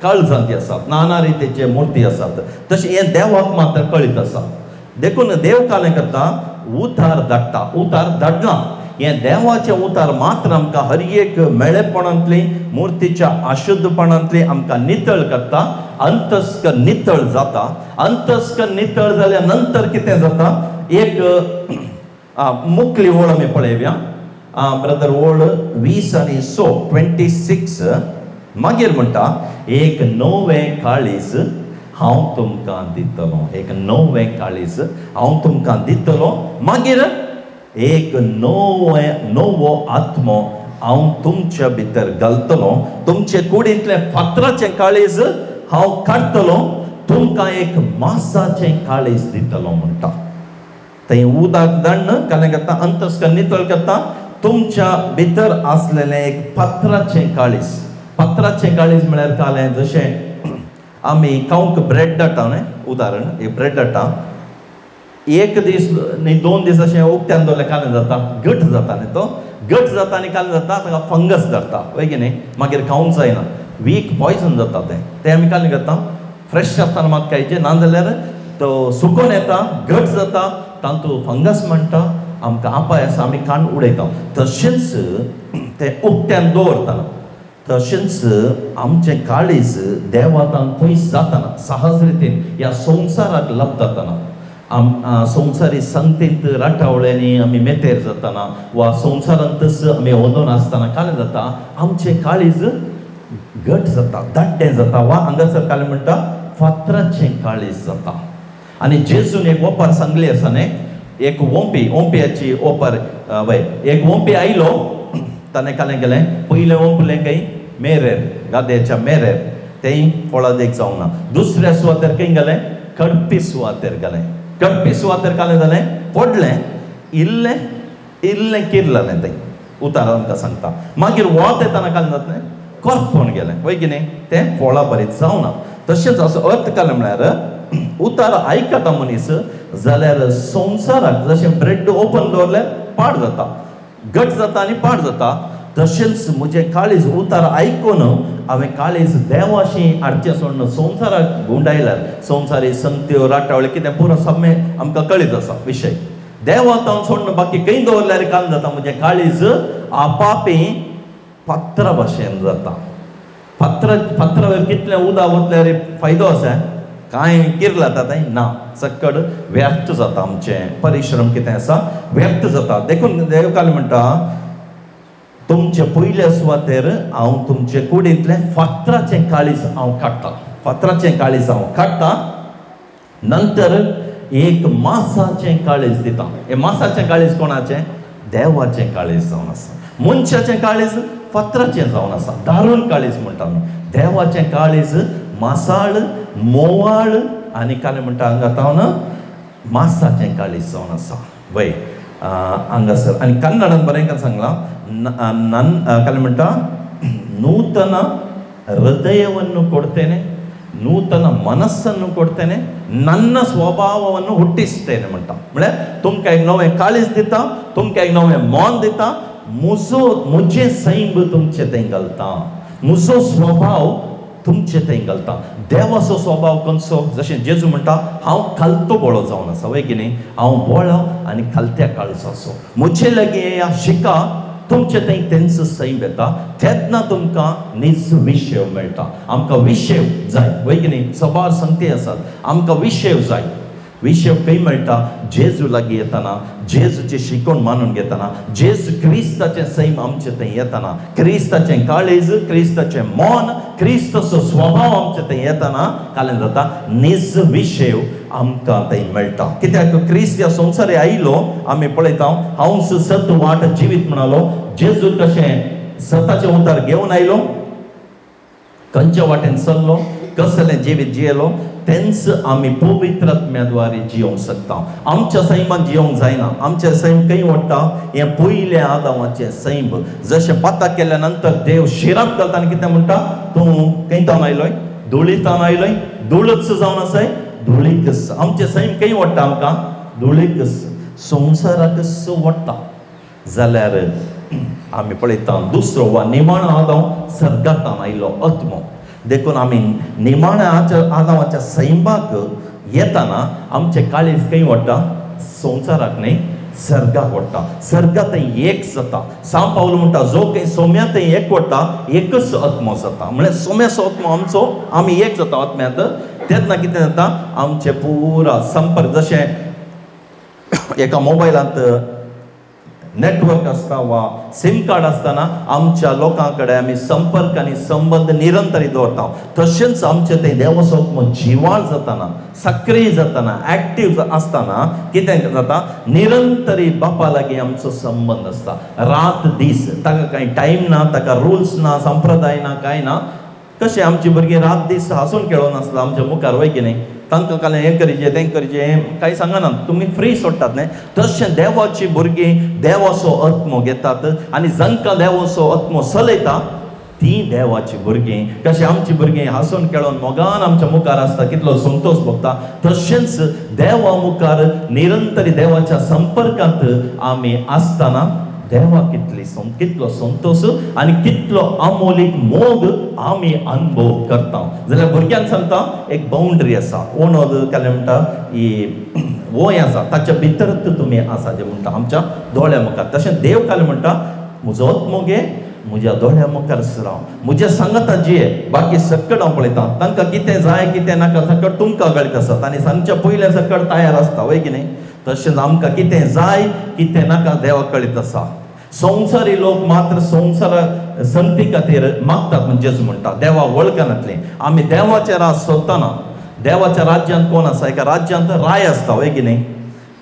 काळजांती आसात, नाना रितीचे मुर्ती आसात. तशें हें देवाक मात्र कळीत आसा. देखून देव कालें करता उतार धाडटा. उतार धाडना. हें देवाचें उतार मात्र आमकां हर एक मेळेपणांतली मुर्तीच्या अशुद्धपणांतली आमकां नितळ करता. अंतस्करण नितळ जाता. अंतस्करण नितळ जाल्या नंतर कितें जाता एक मुखली ओळ आमी पळयव्या. ब्रदर ओळ 20 आनी 26 मागीर म्हणटा एक नवें काळीज हांव तुमकां दितलो. एक नवें काळीज हांव तुमकां दितलो. मागीर एक नवो आत्मो हांव तुमच्या भितर घालतलो. तुमचे कुडींतलें फातराचें काळीज हांव काडटलो. तुमकां एक मांसाचें काळीज दितलो म्हणटा. थंय उदक धाडन कालें करता अंतस्करण नितळ करता. तुमच्या भितर आसलेलें एक फातराचें काळीज. फातराचें काळीज म्हळ्यार कालें जशें आमी खावंक ब्रेड धाडटा न्ही. उदाहरण एक ब्रेड धाडटा. एक दीस न्ही 2 दीस अशें उक्त्यान दवरलें कालें जाता घट जाता न्ही. तो घट जाता आनी कालें जाता ताका फंगस धरता वय की न्ही. मागीर खावंक जायना. वीक पॉयजन जाता तें आमी कालें करता फ्रेश आसतना मात खायचें. नाजाल्यार तो सुकोन येता घट जाता तातूंत फंगस म्हणटा आमकां आपाय आसा आमी काण उडयता. तशेंच तें उक्त्यान दवरतना तशेंच आमचें काळीज देवातान पयस जातना सहज रितीन ह्या संवसाराक लपताना संवसारी संगतींत राटावळ्यांनी आमी मेतेर जातना वा संवसारांतच आमी ओदून आसतना कालें जाता आमचें काळीज घट जाता, दाड्डें जाता. वा हांगासर कालें म्हणटा फातराचें काळीज जाता. आनी जेजून एक ओपार सांगली आसा न्ही. एक ओंप्याची ओपार वय एक ओंपी आयलो. ताणें कालें केलें पयलें ओंपलें खंय मेरेर गाद्याच्या मेरेर. तें फळां देख जावना. दुसऱ्या सुवातेर खंय गेलें कडपी सुवातेर गेलें. कडपी सुवातेर कालें जालें पडलें इल्लें किरलें थंय. उतार आमकां सांगता. मागीर वत येताना कालें जातलें करपोन गेलें वय की न्ही. तें फळां बरीं जावना. तशेंच असो अर्थ कालें म्हळ्यार उतार आयकता मनीस जाल्यार संवसाराक जशें ब्रेड ओपन दवरल्यार पाड जाता, घट जाता आनी पाड जाता, तशेंच म्हजें काळीज उतार आयकून हांवें काळीज देवाशी हाडचें सोडून संवसाराक गुंडायल्यार संवसारी संगत्यो राटावळी कितें पुरो सगळें आमकां कळीत आसा विशय. देवा तावन सोडून बाकी खंय दवरल्यार काम जाता. म्हजें काळीज आपापी पत्रा भाशेन जाता. पत्रार कितलें उदक वतल्यार फायदो आसा? कांय किरला जाता ना, सकड व्यर्थ जाता. आमचें परिश्रम कितें आसा व्यर्थ जाता. देखून देव काल म्हणटा तुमचे पयल्या सुवातेर हांव तुमचे कुडींतलें फातराचें काळीज हांव काडटां. फातराचें काळीज हांव काडटां, नंतर एक मासाचें काळीज दिता. हे मासाचें काळीज कोणाचें? देवाचें काळीज जावन आसा. मनशाचें काळीज फातराचें जावन आसा. दारूण काळीज म्हणटा आमी. देवाचें काळीज मासाळ, मोवाळ आनी काल म्हणटा हांगा तावन मासाचें काळीज जावन आसा वय हांगासर. आनी कन्नडान बरें सांगलां काल म्हणटा नूतन ಹೃದಯವನ್ನು ಕೊಡ್ತೇನೆ, ನೂತನ ಮನಸ್ಸನ್ನು ಕೊಡ್ತೇನೆ, ನನ್ನ ಸ್ವಭಾವವನ್ನು ಹುಟ್ಟಿಸ್ತೇನೆ म्हणटा. म्हळ्यार तुमकां एक नवें काळीज दिता, तुमकां एक नवें मन दिता, मुझे सैम तुमचे थंय घालता, म्हजो स्वभाव तुमचे थंय घालता. देवाचो स्वभाव खंयचो? जशें जेजू म्हणटा हांव खालतो बोळो जावन आसा वय की न्ही. हांव बोळो आनी खालत्या काळजाचो. म्हजे लागीं येया शिका, तुमचे थंय तेंचो सैम येता. तेन्ना तुमकां निज विशय मेळटा. आमकां विशय जाय वय की न्ही. सबार संगती आसात, आमकां विशय जाय. विशय खंय मेळटा? जेजू लागीं येतना, जेजूची शिकवण मानून घेतना, जेजू क्रिस्ताचें सैम आमचे थंय येतना, क्रिस्ताचें काळीज, क्रिस्ताचें मन, क्रिस्ताचो स्वभाव आमचे थंय येतना कालें जाता निज विशय आमकां थंय मेळटा. कित्याक क्रिस्त ह्या संवसारी आयलो आमी पळयता हांव सत वाट जिवीत म्हणालो. जेजू कशें सताचें उतार घेवन आयलो, खंयच्या वाटेन चल्लो, कसलें जिवीत जियेलो, तेंच आमी पवित्रात्म्याद्वारे जियोंक शकता. आमच्या सैमान जियोंक जायना. आमचें सैम खंय वडटा? हें पयल्या आदामाचें सैम. जशें पाताक केल्या नंतर देव शिराक घालता आनी कितें म्हणटा? तूं खंयतान आयलोय? धुळीतान आयलोय? धुळच जावन आसाय? धुळीकच. आमचें सैम खंय वडटा? आमकां धुळीकच, संवसाराकच वडटा. जाल्यार आमी पळयता दुसरो वा निमाणो आदाम सर्गांतान आयलो आत्मो. देखून आमी निमाण्या आदामाच्या सैमाक येतना आमचें काळीज खंय वडटा? संवसाराक न्ही, सर्गाक वडटा. सर्गांत एक जाता. सांव पावलो म्हणटा जो खंय सोम्यांत एक वडटा एकच आत्मो जाता. म्हळ्यार सोम्याचो आत्मो आमचो, आमी एक जाता आत्म्यांत. तेन्ना कितें जाता? आमचें पुरा संपर्क, जशें एका मोबायलांत नेटवर्क आसता वा सिम कार्ड आसतना आमच्या लोकां कडेन आमी संपर्क आनी संबंध निरंतरी दवरता. तशेंच आमचें तें देवाचो आत्मो जिवाळ जातना, सक्रीय जातना, एक्टीव आसतना कितें जाता? निरंतरी बापा लागीं आमचो संबंध आसता. रात दीस ताका कांय टायम ना, ताका रुल्स ना, संप्रदाय ना, कांय ना. कशें आमची भुरगीं रात दीस हांसून खेळून आसता आमच्या मुखार वय की न्ही. तांकां काल हें करचें तें करचें कांय सांगना, तुमी फ्री सोडटात न्ही. तशें देवाची भुरगीं देवाचो आत्मो घेतात आनी जांकां देवाचो आत्मो चलयता तीं देवाची भुरगीं. कशें आमची भुरगीं हांसून खेळून मोगान आमच्या मुखार आसता, कितलो संतोश भोगता, तशेंच देवा मुखार निरंतरी देवाच्या संपर्कांत आमी आसतना देवा कितलो संतोष आनी कितलो अमोलीक मोग आमी अनुभव करता. जाल्यार भुरग्यांक सांगता एक बाउंड्री आसा. ओनोद केलें म्हणटा ही वय आसा, ताच्या भितरच तुमी आसा जें म्हणटा आमच्या दोळ्या मुखार. तशें देव काल म्हणटा म्हजो आत्मो घे, म्हज्या दोळ्या मुखार राव, म्हज्या सांगाता जिये. बाकी सकट हांव पळयता तांकां कितें जाय कितें नाका सकट तुमकां कळीत आसात आनी सांगच्या पयल्या सकट तयार आसता वय की न्ही. तशेंच आमकां कितें जाय कितें नाका देवा कळीत आसा. संवसारी लोक मात्र संवसार संगती खातीर मागतात म्हणजे म्हणटा देवा वळखनातले. आमी देवाचें राज सोदतना देवाच्या राज्यांत कोण आसा? एका राज्यांत राय आसता वय की न्ही.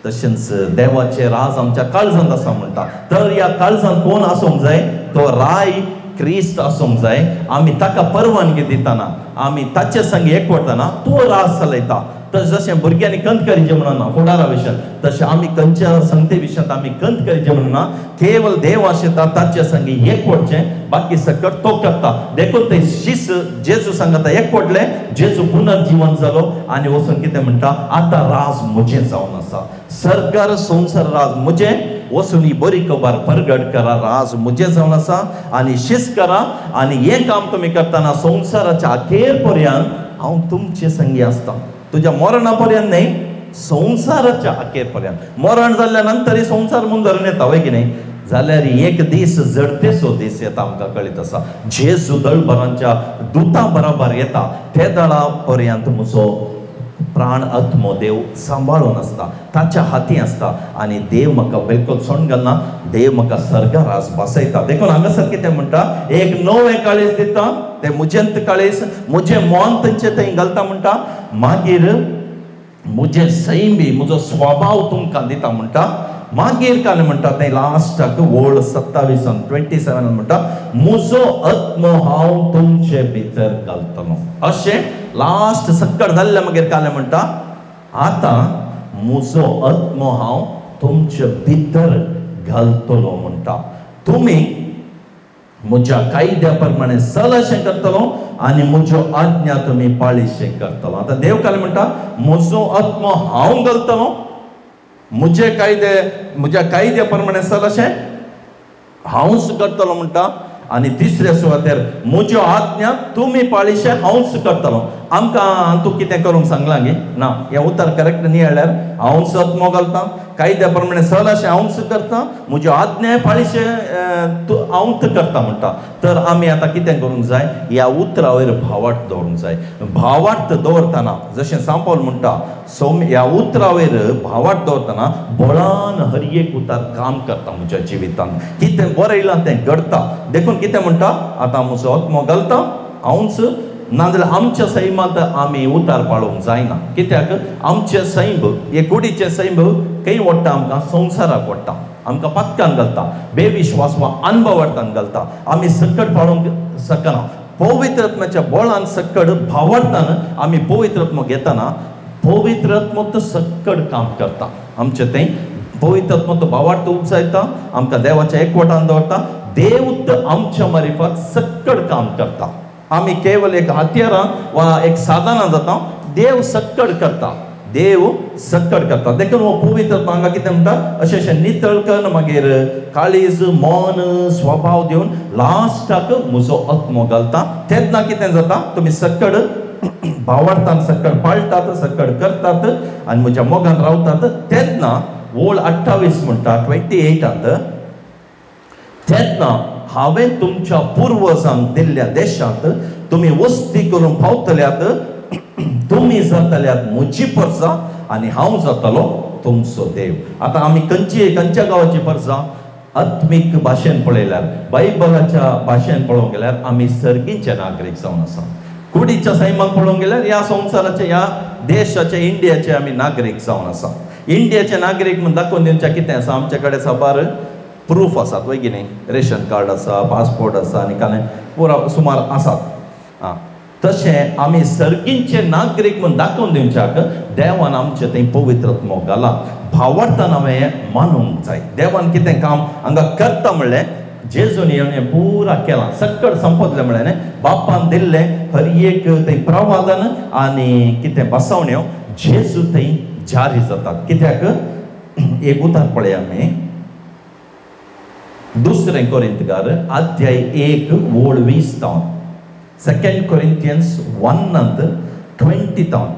तशेंच देवाचें राज आमच्या काळजांत आसा म्हणटा. तर ह्या काळजांत कोण आसूंक जाय? तो राय क्रिस्त आसूंक जाय. आमी ताका परवानगी दितना, आमी ताचे संगी एकवटतना तो राज चलयता. तशें जशें भुरग्यांनी कंत करीचें म्हणना फुडारा विशयान तशें आमी खंयच्या संगते विशयांत आमी कंत करीचें म्हणना केवल देव आशिता ताचे संगी एकवटचें बाकी सकट तो करता देखून ते शिस जेजू सांगता एकवटले जेजू पुनर्जीवन जालो आनी वचून कितें म्हणटा आतां राज म्हजें जावन आसा सरकार संसार राज म्हजें वचून ही बरी खबर परगट करा राज म्हजें जावन आसा आनी शिस करा आनी हें काम तुमी करतना संवसाराच्या अखेर पर्यंत हांव तुमचे संगी आसता तुज्या मरणा पर्यंत न्ही संवसाराच्या अखेर पर्यंत मरण जाल्ल्या नंतरय संवसार म्हूण धरून येता वय की न्ही जाल्यार एक दीस जडतेचो दीस येता आमकां कळीत आसा जेजू दळभरांच्या दुतां बरोबर येता ते दळा पर्यंत म्हजो प्राण आत्मो देव सांबाळून आसता ताच्या हाती आसता आनी देव म्हाका बिलकुल सोडून घालना देव म्हाका सर्गारास बसयता देखून हांगासर कितें म्हणटा एक नवें काळीज दिता ते मुजेंत काळीज म्हजें मोन तांचे थंय घालता म्हणटा मागीर म्हजें सैमी म्हजो स्वभाव तुमकां दिता म्हणटा मागीर काय म्हणटा ते लास्टाक वोड 27 म्हणटा म्हजो आत्मो हांव तुमचे भितर घालतलो अशें लास्ट सक्कड जाल्ल्या मागीर काय म्हणटा आतां म्हजो आत्मो हांव तुमचे भितर घालतलो म्हणटा तुमी म्हज्या कायद्या प्रमाणे चलशें करतलो आनी म्हज्यो आज्ञा तुमी पाळीशें करतलो आतां देव काय म्हणटा म्हजो आत्मो हांव घालतलो म्हज्या कायद्या प्रमाणे चलशें हांवच करतलो म्हणटा आनी तिसऱ्या सुवातेर म्हज्यो आज्ञा तुमी पाळीशें हांवच करतलो आमकां तूं कितें करूंक सांगलां गे ना हें उतर करेक्ट न्ही जाल्यार हांवच आत्मो घालता कायद्या प्रमाणे चलशें हांवच करता म्हज्यो आज्ञा पाळीशें हांवच करता म्हणटा तर आमी आतां कितें करूंक जाय ह्या उतरा वयर भावार्थ दवरूंक जाय भावार्थ दवरतना जशें सांपल म्हणटा ह्या उतरा वयर भावार्थ दवरतना बळान हर एक उतार काम करता म्हज्या जिवितांत कितें बरें येयलां तें घडटा देखून कितें म्हणटा आतां म्हजो आत्मो घालता हांवच नाजाल्यार आमच्या सैमांत आमी उतार पाळोवंक जायना कित्याक आमचे सैम हे कुडीचे सैम खंय ओडटा आमकां संवसाराक ओडटा आमकां पत्कान घालता बेविश्वास वा अनभवार्थान घालता आमी सकट पाळोवंक शकना पवित्र आत्म्याच्या बळान सकट भावार्थान आमी पवित्र आत्मो घेतना पवित्र आत्मो तो सकट काम करता आमचें तें पवित्र आत्मो तो भावार्थ उपजायता आमकां देवाच्या एकवटान दवरता देव आमच्या मार्फत सकट काम करता आमी केवल एक हात्यारां वा एक साधनां जाता देव सकट करता देव सकट करता देखून हो पवित्र हांगा कितें म्हणटा अशें नितळ करून मागीर काळीज मन स्वभाव दिवन लास्टाक म्हजो आत्मो घालता तेन्ना कितें जाता तुमी सकट भावार्थान सकट पाळटात सकट करतात आनी म्हज्या मोगान रावतात तेन्ना वोळ 28 म्हणटा 28 तेन्ना हांवें तुमच्या पुर्वजांक दिल्ल्या देशांत तुमी वस्ती करून पावतल्यात तुमी जातल्यात म्हजी परजां आनी हांव जातलो तुमचो देव आतां आमी खंयच्या गांवाची परजां आत्मीक भाशेन पळयल्यार बायबलाच्या भाशेन पळोवंक गेल्यार आमी सर्गीचे नागरीक जावन आसा कुडीच्या सैमाक पळोवंक गेल्यार ह्या संवसाराचे ह्या देशाचे इंडियाचे आमी नागरीक जावन आसा इंडियाचे नागरीक म्हण दाखोवन दिवचें कितें आसा आमचे कडेन साबार प्रूफ आसात वय की न्ही रेशन कार्ड आसा पासपोर्ट आसा आनी कांय पुरा सुमार आसात तशें आमी सर्गींचे नागरीक म्हण दाखोवन दिवच्याक देवान आमचे थंय पवित्र आत्मो घाला भावार्थान हांवें मानूंक जाय देवान कितें काम हांगा करता म्हणलें जेजून येवन हें पुरा केलां सकट संपतलें म्हणलें बापान दिल्लें हर एक थंय प्रवादन आनी कितें बसवण्यो जेजू थंय जारी जातात कित्याक एक उतार पळय आमी 2 कोरिंथकार अध्याय 1 वोळ 20 तावन 2 Corinthians 1:20 तावन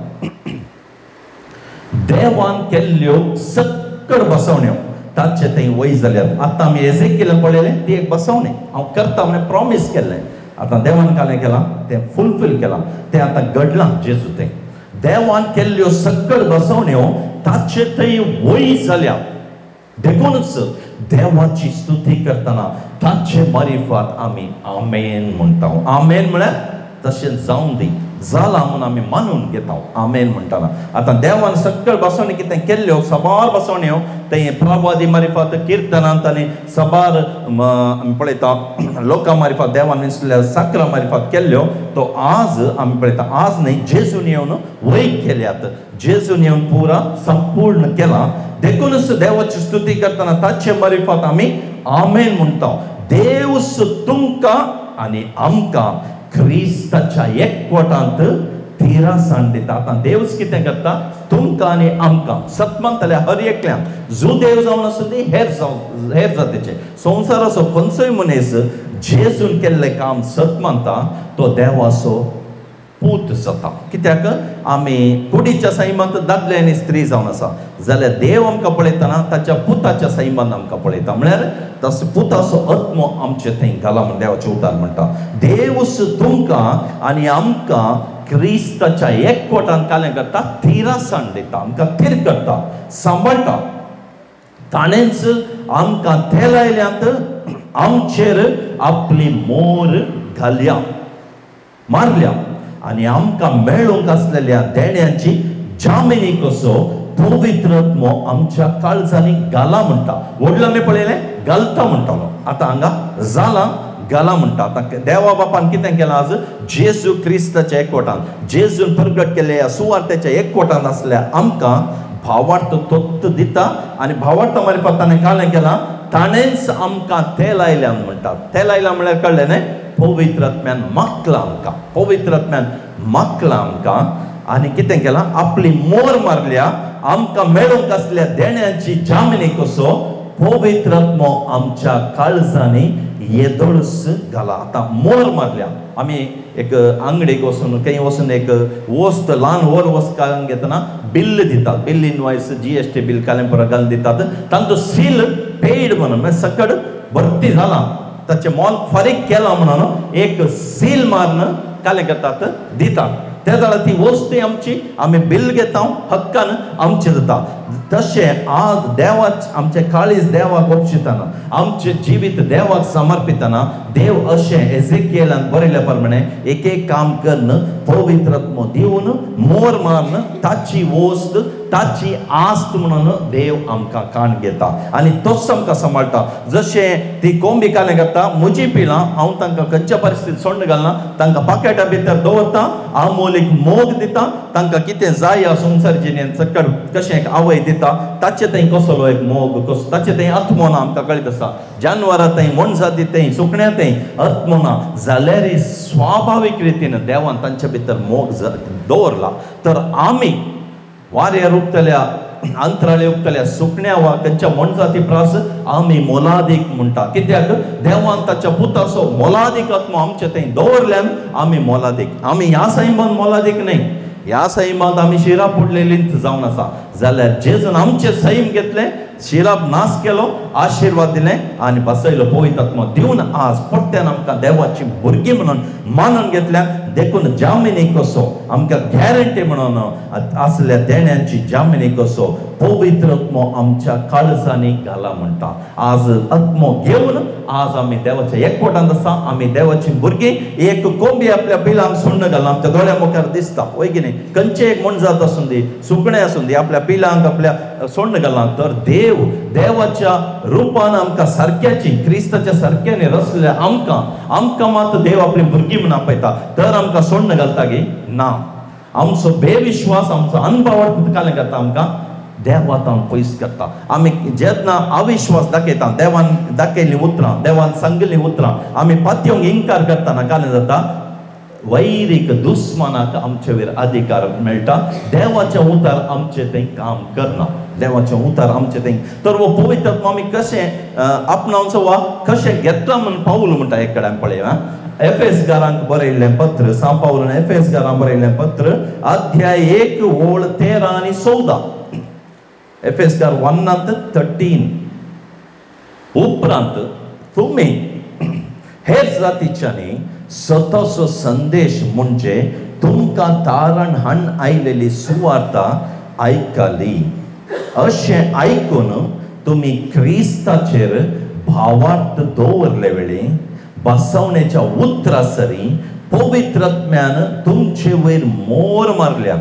देवान केल्ल्यो सकट बसवण्यो ताचे थंय वय जाल्यात आतां आमी एजेकियेल पळयलें ती एक बसवणी हांव करता म्हणून प्रॉमीस केल्लें आतां देवान कालें केलां तें फुलफील केलां तें आतां घडलां जेजू थंय देवान केल्ल्यो सकट बसवण्यो ताचे थंय वय जाल्या देखूनच देवाची स्तुती करतना ताचे मार्फत आमी आमेन म्हणटा आमेन म्हळ्यार तशें जावं दी जाला म्हणून आमी मानून घेता आमेन म्हणटाना. आतां देवान सकयल बसोवणी कितें केल्ल्यो सबार बसोवण्यो ते प्रभादी मारिफात किर्तनांत आनी सबार आमी पळयता लोकां मारिफात देवान विसरल्या साकरा मारिफात केल्ल्यो तो आज आमी पळयता आज न्ही जेजून येवन वैक केल्यात. जेजून येवन पुरा संपूर्ण केला देखूनच देवाची स्तुती करतना ताचे मारिफात आमी आमेन म्हणटा. देव तुमकां आनी आमकां क्रिस्ताच्या एकवटांत तिरासाण दिता. आतां देवच कितें करता तुमकां आनी आमकां सत म्हणटल्या हर एकल्यांक जो देव जावन आसूं दी हेर जातीचे संवसाराचो खंयचोय मनीस जेजून केल्लें काम सत मानता तो देवाचो पूत जाता. कित्याक आमी कुडीच्या सैमांत दादले आनी स्त्री जावन आसा जाल्यार देव आमकां पळयतना ताच्या पुताच्या सैमान आमकां पळयता. म्हळ्यार तसो पुताचो आत्मो आमचे थंय घाला म्हण देवाचे उतार म्हणटा. देवच तुमकां आनी आमकां क्रिस्ताच्या एकवटान कालें करता तिरासाण दिता आमकां थीर करता सांबाळटा. ताणेंच आमकां ते लायल्यांत आमचेर आपली मोर घाल्या मारल्या आनी आमकां मेळूंक आसलेल्या देण्याची जामिनी कसो पवित्र आत्मो आमच्या काळजांनी घाला म्हणटा. व्हडलो आमी पळयलें घालता म्हणटालो आतां हांगा जाला घाला म्हणटा. आतां देवा बापान कितें केलां आज जेजू क्रिस्ताच्या एकवटान जेजून प्रगट केले ह्या सुवार्थेच्या एकवटान आसल्या आमकां भावार्थ तत्व दिता आनी भावार्था मारिफात ताणें कालें केलां ताणेंच आमकां ते लायल्यान म्हणटा. ते लायल्या म्हळ्यार कळ्ळें न्हय पवित्र आत्म्यान मागला आमकां पवित्र आत्म्यान मागला आमकां आनी कितें केलां आपली मोर मारल्या आमकां मेळूंक आसल्या देण्याची जामिनी कसो पवित्र आत्मो आमच्या काळजांनी येदोळस घाला. आतां मोर मारल्या आमी एक आंगडीक वचून खंय वचून एक वस्त ल्हान वर वस्त घेतना बिल्ल दितात. बिल इनवॉयस GST बिल कालें पुरो घालून दितात. तांचो सील पेड म्हणून सकड भरती जाला ताचें मोल फारीक केलां म्हणून एक सील मारून कालें करतात दितात. त्या जाल्यार ती वस्त आमची आमी बिल घेता हक्कान आमची जाता. तशें आज देवाच आमचे काळीज देवाक ओपशितना आमचें जिवीत देवाक समर्पितना देव अशें एझेकियेलान बरयल्या प्रमाणे एक एक काम करन पवित्र आत्मो दिवन मोर मारन ताची वस्त ताची आस्त म्हणून देव आमकां काण घेता आनी तोच आमकां सांबाळटा. जशें ती कोंबी कालें करता म्हजी पिलां हांव तांकां खंयच्या परिस्थितींत सोडून घालना तांकां पाकेटा भितर दवरता आमोलीक मोग दिता तांकां कितें जाय ह्या संवसार जिणेंत सकड कशें एक आवय दिता ताचे थंय कसलो एक मोग कसो ताचे थंय आत्मो ना आमकां कळीत आसा. जानवरां थंय मनशादी थंय सुकण्या थंय आत्मो ना जाल्यार स्वाभावीक रितीन देवान तांचे भितर मोग दवरला. तर आमी वाऱ्यार उक्तल्या अंतराळे उक्तल्या सुकण्या वा खंयच्या मनशाती प्रास आमी मोलादीक म्हणटा. कित्याक देवान ताच्या पुताचो मोलादीक आत्मो आमचे थंय दवरल्यान आमी मोलादीक. आमी ह्या सैमांत मोलादीक न्हय ह्या सैमांत आमी शिरा पुडलेलींच जावन आसा जाल्यार जेजून आमचे सैम घेतले शिराप नाश केलो आशिर्वाद दिले आनी बसयलो पवित्र आत्मो दिवन आज परत्यान आमकां देवाची भुरगीं म्हणून मानून घेतल्या. देखून जामिनी कसो आमकां गॅरंटी म्हणून आसल्या देण्यांची जामिनी कसो पवित्र आत्मो आमच्या काळजांनी घाला म्हणटा. आज आत्मो घेवन आज आमी देवाच्या एकवटांत आसा आमी देवाची भुरगीं. एक कोंबी आपल्या पिलांक सोडून घालना आमच्या दोळ्या मुखार दिसता वय की न्ही. खंयचे एक मनजात आसूं दी सुकणें आसूं दी आपल्या पिलांक आपल्या सोडून घालना तर देव देवाच्या रुपान आमकां सारक्याची क्रिस्ताच्या सारक्याने रचल्या आमकां मात देव आपली भुरगीं म्हूण आपयता. तर आमकां सोडून घालता गे ना. आमचो बेविश्वास आमचो अनभावार्थ कालें करता आमकां देवातान पयस करता. आमी जेन्ना अविश्वास दाखयता देवान दाखयल्लीं उतरां देवान सांगिल्लीं उतरां आमी पातयेवंक इन्कार करतना कालें जाता वैरीक दुस्मानाक आमचे वयर अधिकार मेळटा. देवाचे उतार आमचे थंय काम करना देवाचे उतार आमचे थंय. तर वो पवित्र आत्मो आमी कशें आपणावचो वा कशें घेतला म्हूण पाऊल म्हणटा एक कडेन पळय. एफेसकारांक बरयल्लें पत्र सांव पाऊलान एफेसकारांक बरयल्लें पत्र अध्याय 1 ओळ 13 आनी 14 एफेसकार 1:13 उपरांत तुमी हेर जातीच्यांनी स्वताचो संदेश म्हणजे तुमकां तारण हाण आयलेली सुवार्ता आयकली. अशें आयकून तुमी क्रिस्ताचेर भावार्थ दवरले वेळी बसवणेच्या उतरा सरी पवित्र आत्म्यान तुमचे वयर मोर मारल्या,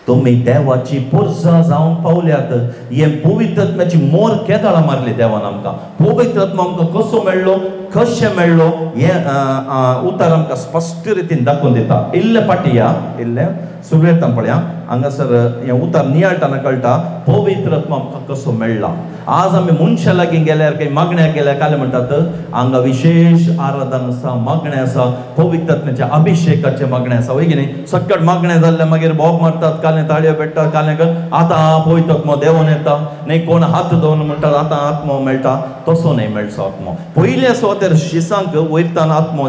तुम्ही देवाची पुरसां जावन पावल्यात. हे पवित्र आत्म्याची मोर केदाळा मारली देवान आमकां. पवित्र आत्मा आमकां कसो मेळ्ळो, कशें मेळ्ळो हे उतार आमकां स्पश्ट रितीन दाखोवन दिता. इल्ले पाटी या, इल्ले सुरवेता पळया, हांगासर हे उतार नियाळटाना कळटा पवित्र आत्मा आमकां कसो मेळ्ळा. आज आमी मनशा लागीं गेल्यार काही मागण्याक गेल्यार काले म्हणटात हांगा विशेष आराधन आसा, मागणें आसा, पवित्र आत्म्याच्या अभिशेकाचे मागणें आसा, वय की न्ही. सकट मागणें जाल्ले मागीर बोब मारतात, काले ताळयो पेट्टात, काले आतां पवित्र आत्मो देंवन येता, न्ही कोण हात दवरून म्हणटात आतां आत्मो मेळटा. तसो न्ही मेळचो आत्मो. पयले सुवातेर शिसांक वयरतान आत्मो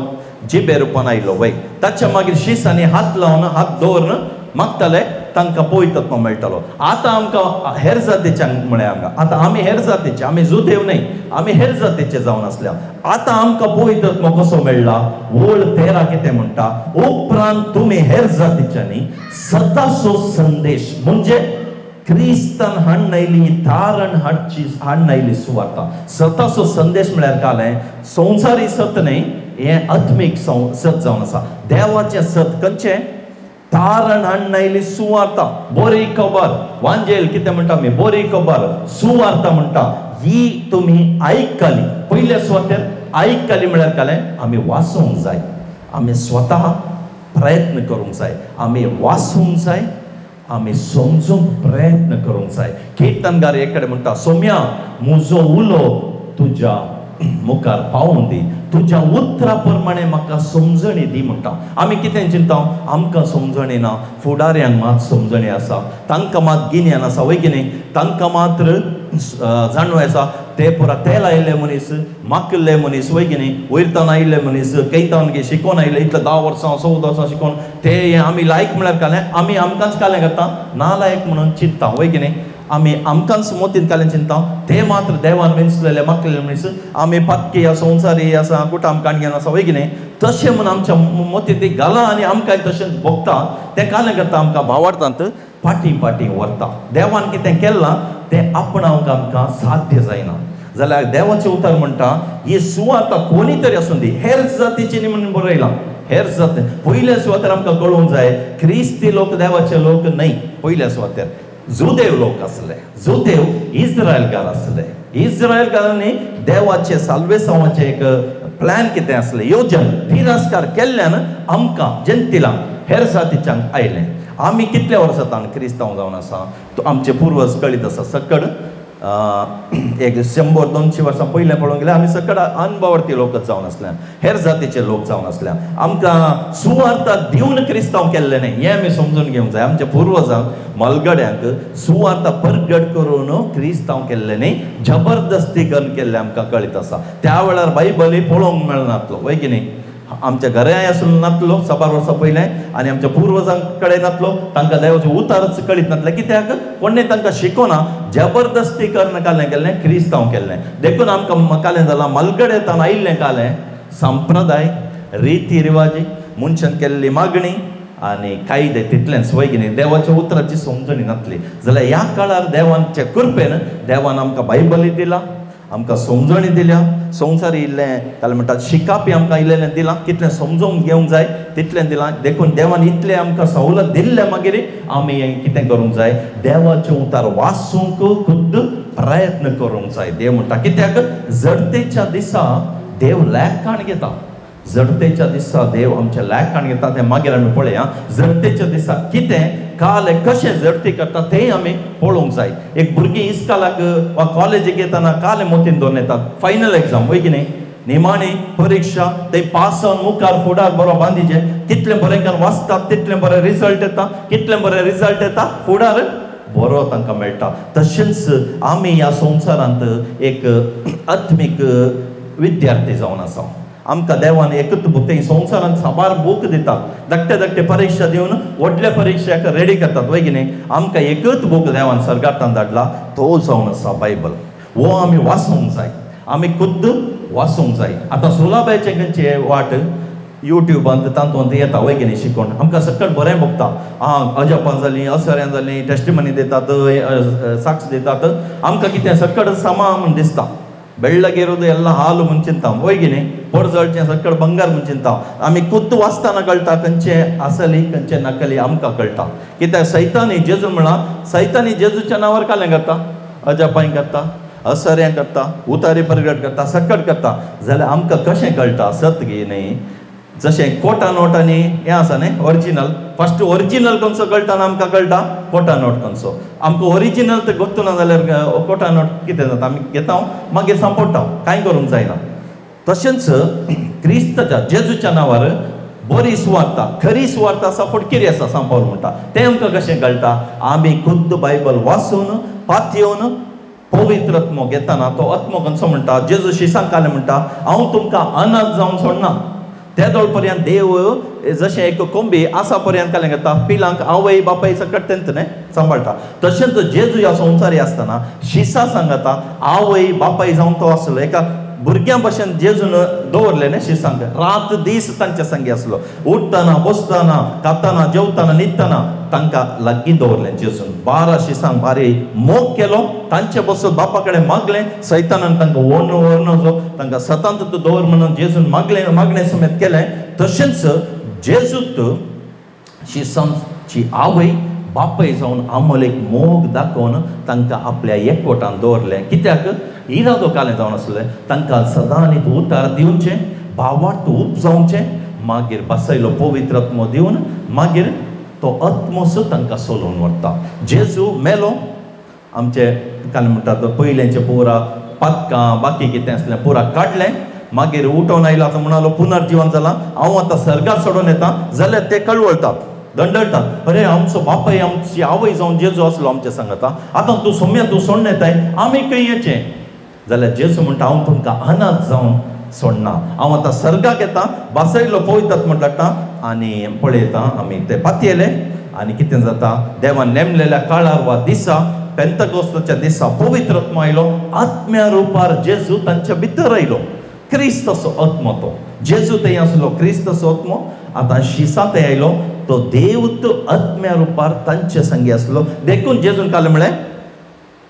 जिबे रुपान आयलो वय. ताच्या मागीर शिसांनी हात लावन हात दवरून मागताले तांकां पवित्र आत्मा मेळटालो. आतां आमकां हेर जातीच्यांक म्हळ्यार हांगा आतां आमी हेर जातीचे, आमी जुदेव न्हय, आमी हेर जातीचे जावन आसल्या. आतां आमकां पवित्र आत्मा कसो मेळ्ळा, वळ 13 कितें म्हणटा, उपरांत तुमी हेर जातीच्यांनी सदाचो संदेश म्हणजे क्रिस्तान हाडून आयली तारण हाडून आयली सुवार्ता. सताचो संदेश म्हळ्यार कालें संवसारी सत न्हय, हें आत्मीक सत जावन आसा. देवाचें सत खंयचें, तारण हाडून आयली सुवार्ता, बरी खबर. वांजेल कितें म्हणटा आमी, बरी खबर, सुवार्ता म्हणटा. ही तुमी आयकली. पयल्या सुवातेर आयकली म्हळ्यार कालें आमी वाचूंक जाय, आमी स्वता प्रयत्न करूंक जाय, आमी वाचूंक जाय, आमी समजूंक प्रयत्न करूंक जाय. कीर्तनगार एक कडेन म्हणटा, सोम्या म्हजो उलो तुज्या मुखार पावोवन दी, तुज्या उतरा प्रमाणे म्हाका समजणी दी म्हणटा. आमी कितें चिंता, आमकां समजणी ना, फुडाऱ्यांक मात समजणी आसा, तांकां मात गिन्यान आसा, वय की न्ही. तांकां मात्र जाणवाय आसा. ते पुरा तेल आयिल्ले मनीस, माकिल्ले मनीस, वय की न्ही, वयरतान आयिल्ले मनीस, कैतान शिकोवन आयिल्ले, इतले 10 वर्सां 14 वर्सां शिकोवन ते आमी लायक म्हळ्यार कालें आमी आमकांच कालें करता, नालायक म्हणून चिंतता, वय की न्ही. आमी आमकांच मोतीन कालें चिंता, ते मात्र देवान वेंचलेले मागलेले मनीस आमी पातकी आसा, संवसारी आसा, कुटाम काणग्यान आसा, वय की न्ही. तशें म्हणून आमच्या मोतीन ती घाला आनी आमकांय तशेंच भोगता. तें कालें करता आमकां भावार्थांत पाटी पाटी व्हरता. देवान कितें केलां तें आपणावंक आमकां साध्य जायना. जाल्यार देवाचें उतर म्हणटा, ही सुवार्ता कोणी तरी आसूं दी, हेर जातीची न्ही म्हणून बरयलां, हेर जाती. पयल्या सुवातेर आमकां कळूंक जाय, क्रिस्ती लोक देवाचे लोक न्हय. पयल्या सुवातेर जुदेव लोक आसले, जुदेव इस्रायलकार आसले. इस्रायलकारांनी देवाचे साल्वेसावाचे एक प्लॅन कितें आसलें, योजन तिरस्कार केल्ल्यान आमकां जेंतिलांक हेर जातीच्यांक आयलें. आमी कितल्या वर्सां जावन क्रिस्तांव जावन आसा, तो आमचे पुर्वज कळीत आसा. सकड एक 100-200 वर्सां पयलें पळोवंक गेल्यार आमी सकड अनभवर्ती लोकच जावन आसल्यान, हेर जातीचे लोक जावन आसल्यान आमकां सुवार्ता दिवन क्रिस्तांव केल्ले न्हय, हें आमी समजून घेवंक जाय. आमच्या पुर्वजांक मलगड्यांक सुवार्ता परगट करून क्रिस्तांव केल्ले न्हय, जबरदस्ती करून केल्ले आमकां कळीत आसा. त्या वेळार बायबली पळोवंक मेळनासलो, वय की न्ही. आमच्या घरांय आसलो नासलो 100 वर्सां पयलें, आनी आमच्या पुर्वजां कडेन नासलो, तांकां देवाचे उतारच कळीत नासले. कित्याक कोणें तांकां शिकोवना, जबरदस्ती करून कालें केल्लें, क्रिस्तांव केल्लें. देखून आमकां कालें जालां मलगडेतान आयिल्लें कालें संप्रदाय, रिती रिवाजी, मनशान केल्ली मागणी आनी कायदे तितलेंच, वय की न्ही. देवाच्या उतराची समजणी नासली. जाल्यार ह्या काळार देवाच्या कृपेन देवान आमकां बायबली दिला, आमकां समजणी दिल्या, संवसारी इल्लें जाल्यार म्हणटात शिकापी आमकां इल्लें दिलां, कितलें समजूंक घेवंक जाय तितलें दिलां. देखून देवान इतलें आमकां सवलत दिल्ले मागीर आमी कितें करूंक जाय, देवाचें उतार वाचूंक खुद्द प्रयत्न करूंक जाय. देव म्हणटा, कित्याक जडतेच्या दिसा देव लॅकाण घेता. जडतेच्या दिसा देव आमच्या लॅकाण घेता, तें मागीर आमी पळया. जडतेच्या दिसा कितें काल कशें जडती करता तें आमी पळोवंक जाय. एक भुरगीं इस्कालाक वा कॉलेजीक येताना काले मोतीन दवरून येतात, फायनल एग्जाम, वय की न्ही. निमाणी परीक्षा, ते पास जावन मुखार फुडार बरो बांदिचे. कितलें बरें करून वाचतात तितलें बरें रिजल्ट येता, कितलें बरें रिजल्ट येता फुडार बरो तांकां मेळटा. तशेंच आमी ह्या संवसारांत एक आत्मीक विद्यार्थी जावन आसा. आमकां देवान एकच बूक, ते संवसारांत साबार बूक दितात, धाकटे परीक्षा दिवन व्हडल्या परीक्षेक रेडी करतात, वय की न्ही. आमकां एकच बूक देवान सरकारान धाडला, तो जावन आसा बायबल. हो आमी वाचूंक जाय, आमी खुद्द वाचूंक जाय. आतां सुलाबायचे खंयचे वाट युट्यूबांत तातूंत येता, वय की न्ही, शिकोवन आमकां सकट बरें भोगता. अजपां जालीं, असऱ्यां जालीं, टेस्टिमनी दितात, साक्ष दितात, आमकां कितें सकट समा म्हूण दिसता. ಬೆಳ್ಳಗಿರೋದು ಎಲ್ಲ ಹಾಲು ಮುಂಚಿಂತಾವ್ ಹೋಗಿನಿ ಪೊಡ್ಜಳ್ಚೆ ಸಕ್ಕಡ ಬಂಗಾರ ಮುಂಚಿಂತಾವ್ आमी खुद्द वाचताना कळटा खंयचे असली खंयचे नकली आमकां कळटा कित्याक सैतानी जेजू म्हणला सैतानी जेजूच्या नांवार कालें करता अजापांय करता असऱ्यां करता उतारी परगट करता सक्कट करता जाल्यार आमकां कशें कळटा सत गी न्ही जशें कोटा नोट आनी हें आसा न्ही ओरिजिनल फस्ट ओरिजिनल खंयचो कळटा आनी आमकां कळटा कोटा नोट खंयचो आमकां ओरिजिनल तें गोत्तू ना जाल्यार कोटा नोट कितें जाता आमी घेता मागीर सांपडटा कांय करूंक जायना तशेंच क्रिस्ताच्या जेजूच्या नांवार बरी सुवार्ता खरी सुवार्ता आसा पूण कितें आसा सांपावल म्हणटा तें आमकां कशें कळटा आमी खुद्द बायबल वाचून पातयेवन पवित्र आत्मो घेताना तो आत्मो खंयचो म्हणटा जेजू शिसांक कालें म्हणटा हांव तुमकां अनाथ जावन सोडना त्या दोळ पर्यंत देव जशें एक कोंबी आसा पर्यंत कालें करता पिलांक आवय बापाय सकट तेंत न्ही सांबाळटा तशेंच जेजू ह्या संवसारी आसतना शिसा सांगता आवय बापाय जावन तो आसलो एका भुरग्यां भशेन जेजून दवरलें न्ही शिसांक रात दीस तांच्या संगी आसलो उठतना बसतना खाताना जेवताना न्हिदताना तांकां लागीं दवरलें जेजून 12 शिसांक भारी मोग केलो तांचे बसत बापा कडेन मागलें सैतानान तांकां वरनवलो तांकां सतांत दवर म्हणून जेजून मागणें समेत केलें तशेंच जेजूत शिसांची आवय बापाय जावन आमोल एक मोग दाखोवन तांकां आपल्या एकवटान दवरलें कित्याक इरादो कालें जावन आसलें तांकां सदांच उतार दिवचें भावार्थ उपजावचें मागीर बसयलो पवित्र आत्मो दिवन मागीर तो आत्मोच तांकां सोलून व्हरता जेजू मेलो आमचे काल म्हणटात पयलेंचे पुरा पदकां बाकी कितें आसलें पुरा काडलें मागीर उठोवन आयलो आतां म्हणालो पुनर्जीवन जालां हांव आतां सर्गार सोडून येता जाल्यार ते कळवळटात दंडळटात अरे आमचो बापाय आमची आवय जावन जेजू आसलो आमचे सांगता आतां तूं सोम्या तूं सोडून येताय आमी खंय येचें जाल्यार जेजू म्हणटा हांव तुमकां अनाथ जावन सोडना हांव आतां सर्गाक येता बसयलो पळयतात म्हणटा आनी पळयता आमी ते पातयेले आनी कितें जाता देवान नेमलेल्या काळार वा दिसा पेंतकोस्ताच्या दिसा पवित्र आत्मो आयलो आत्म्या रुपार जेजू तांच्या भितर आयलो क्रिस्त असो आत्मो तो जेजू थंय आसलो क्रिस्त असो आत्मो आतां शिसा थंय आयलो तो देवूत आत्म्या रुपार तांचे संगी आसलो देखून जेजून कालें म्हळें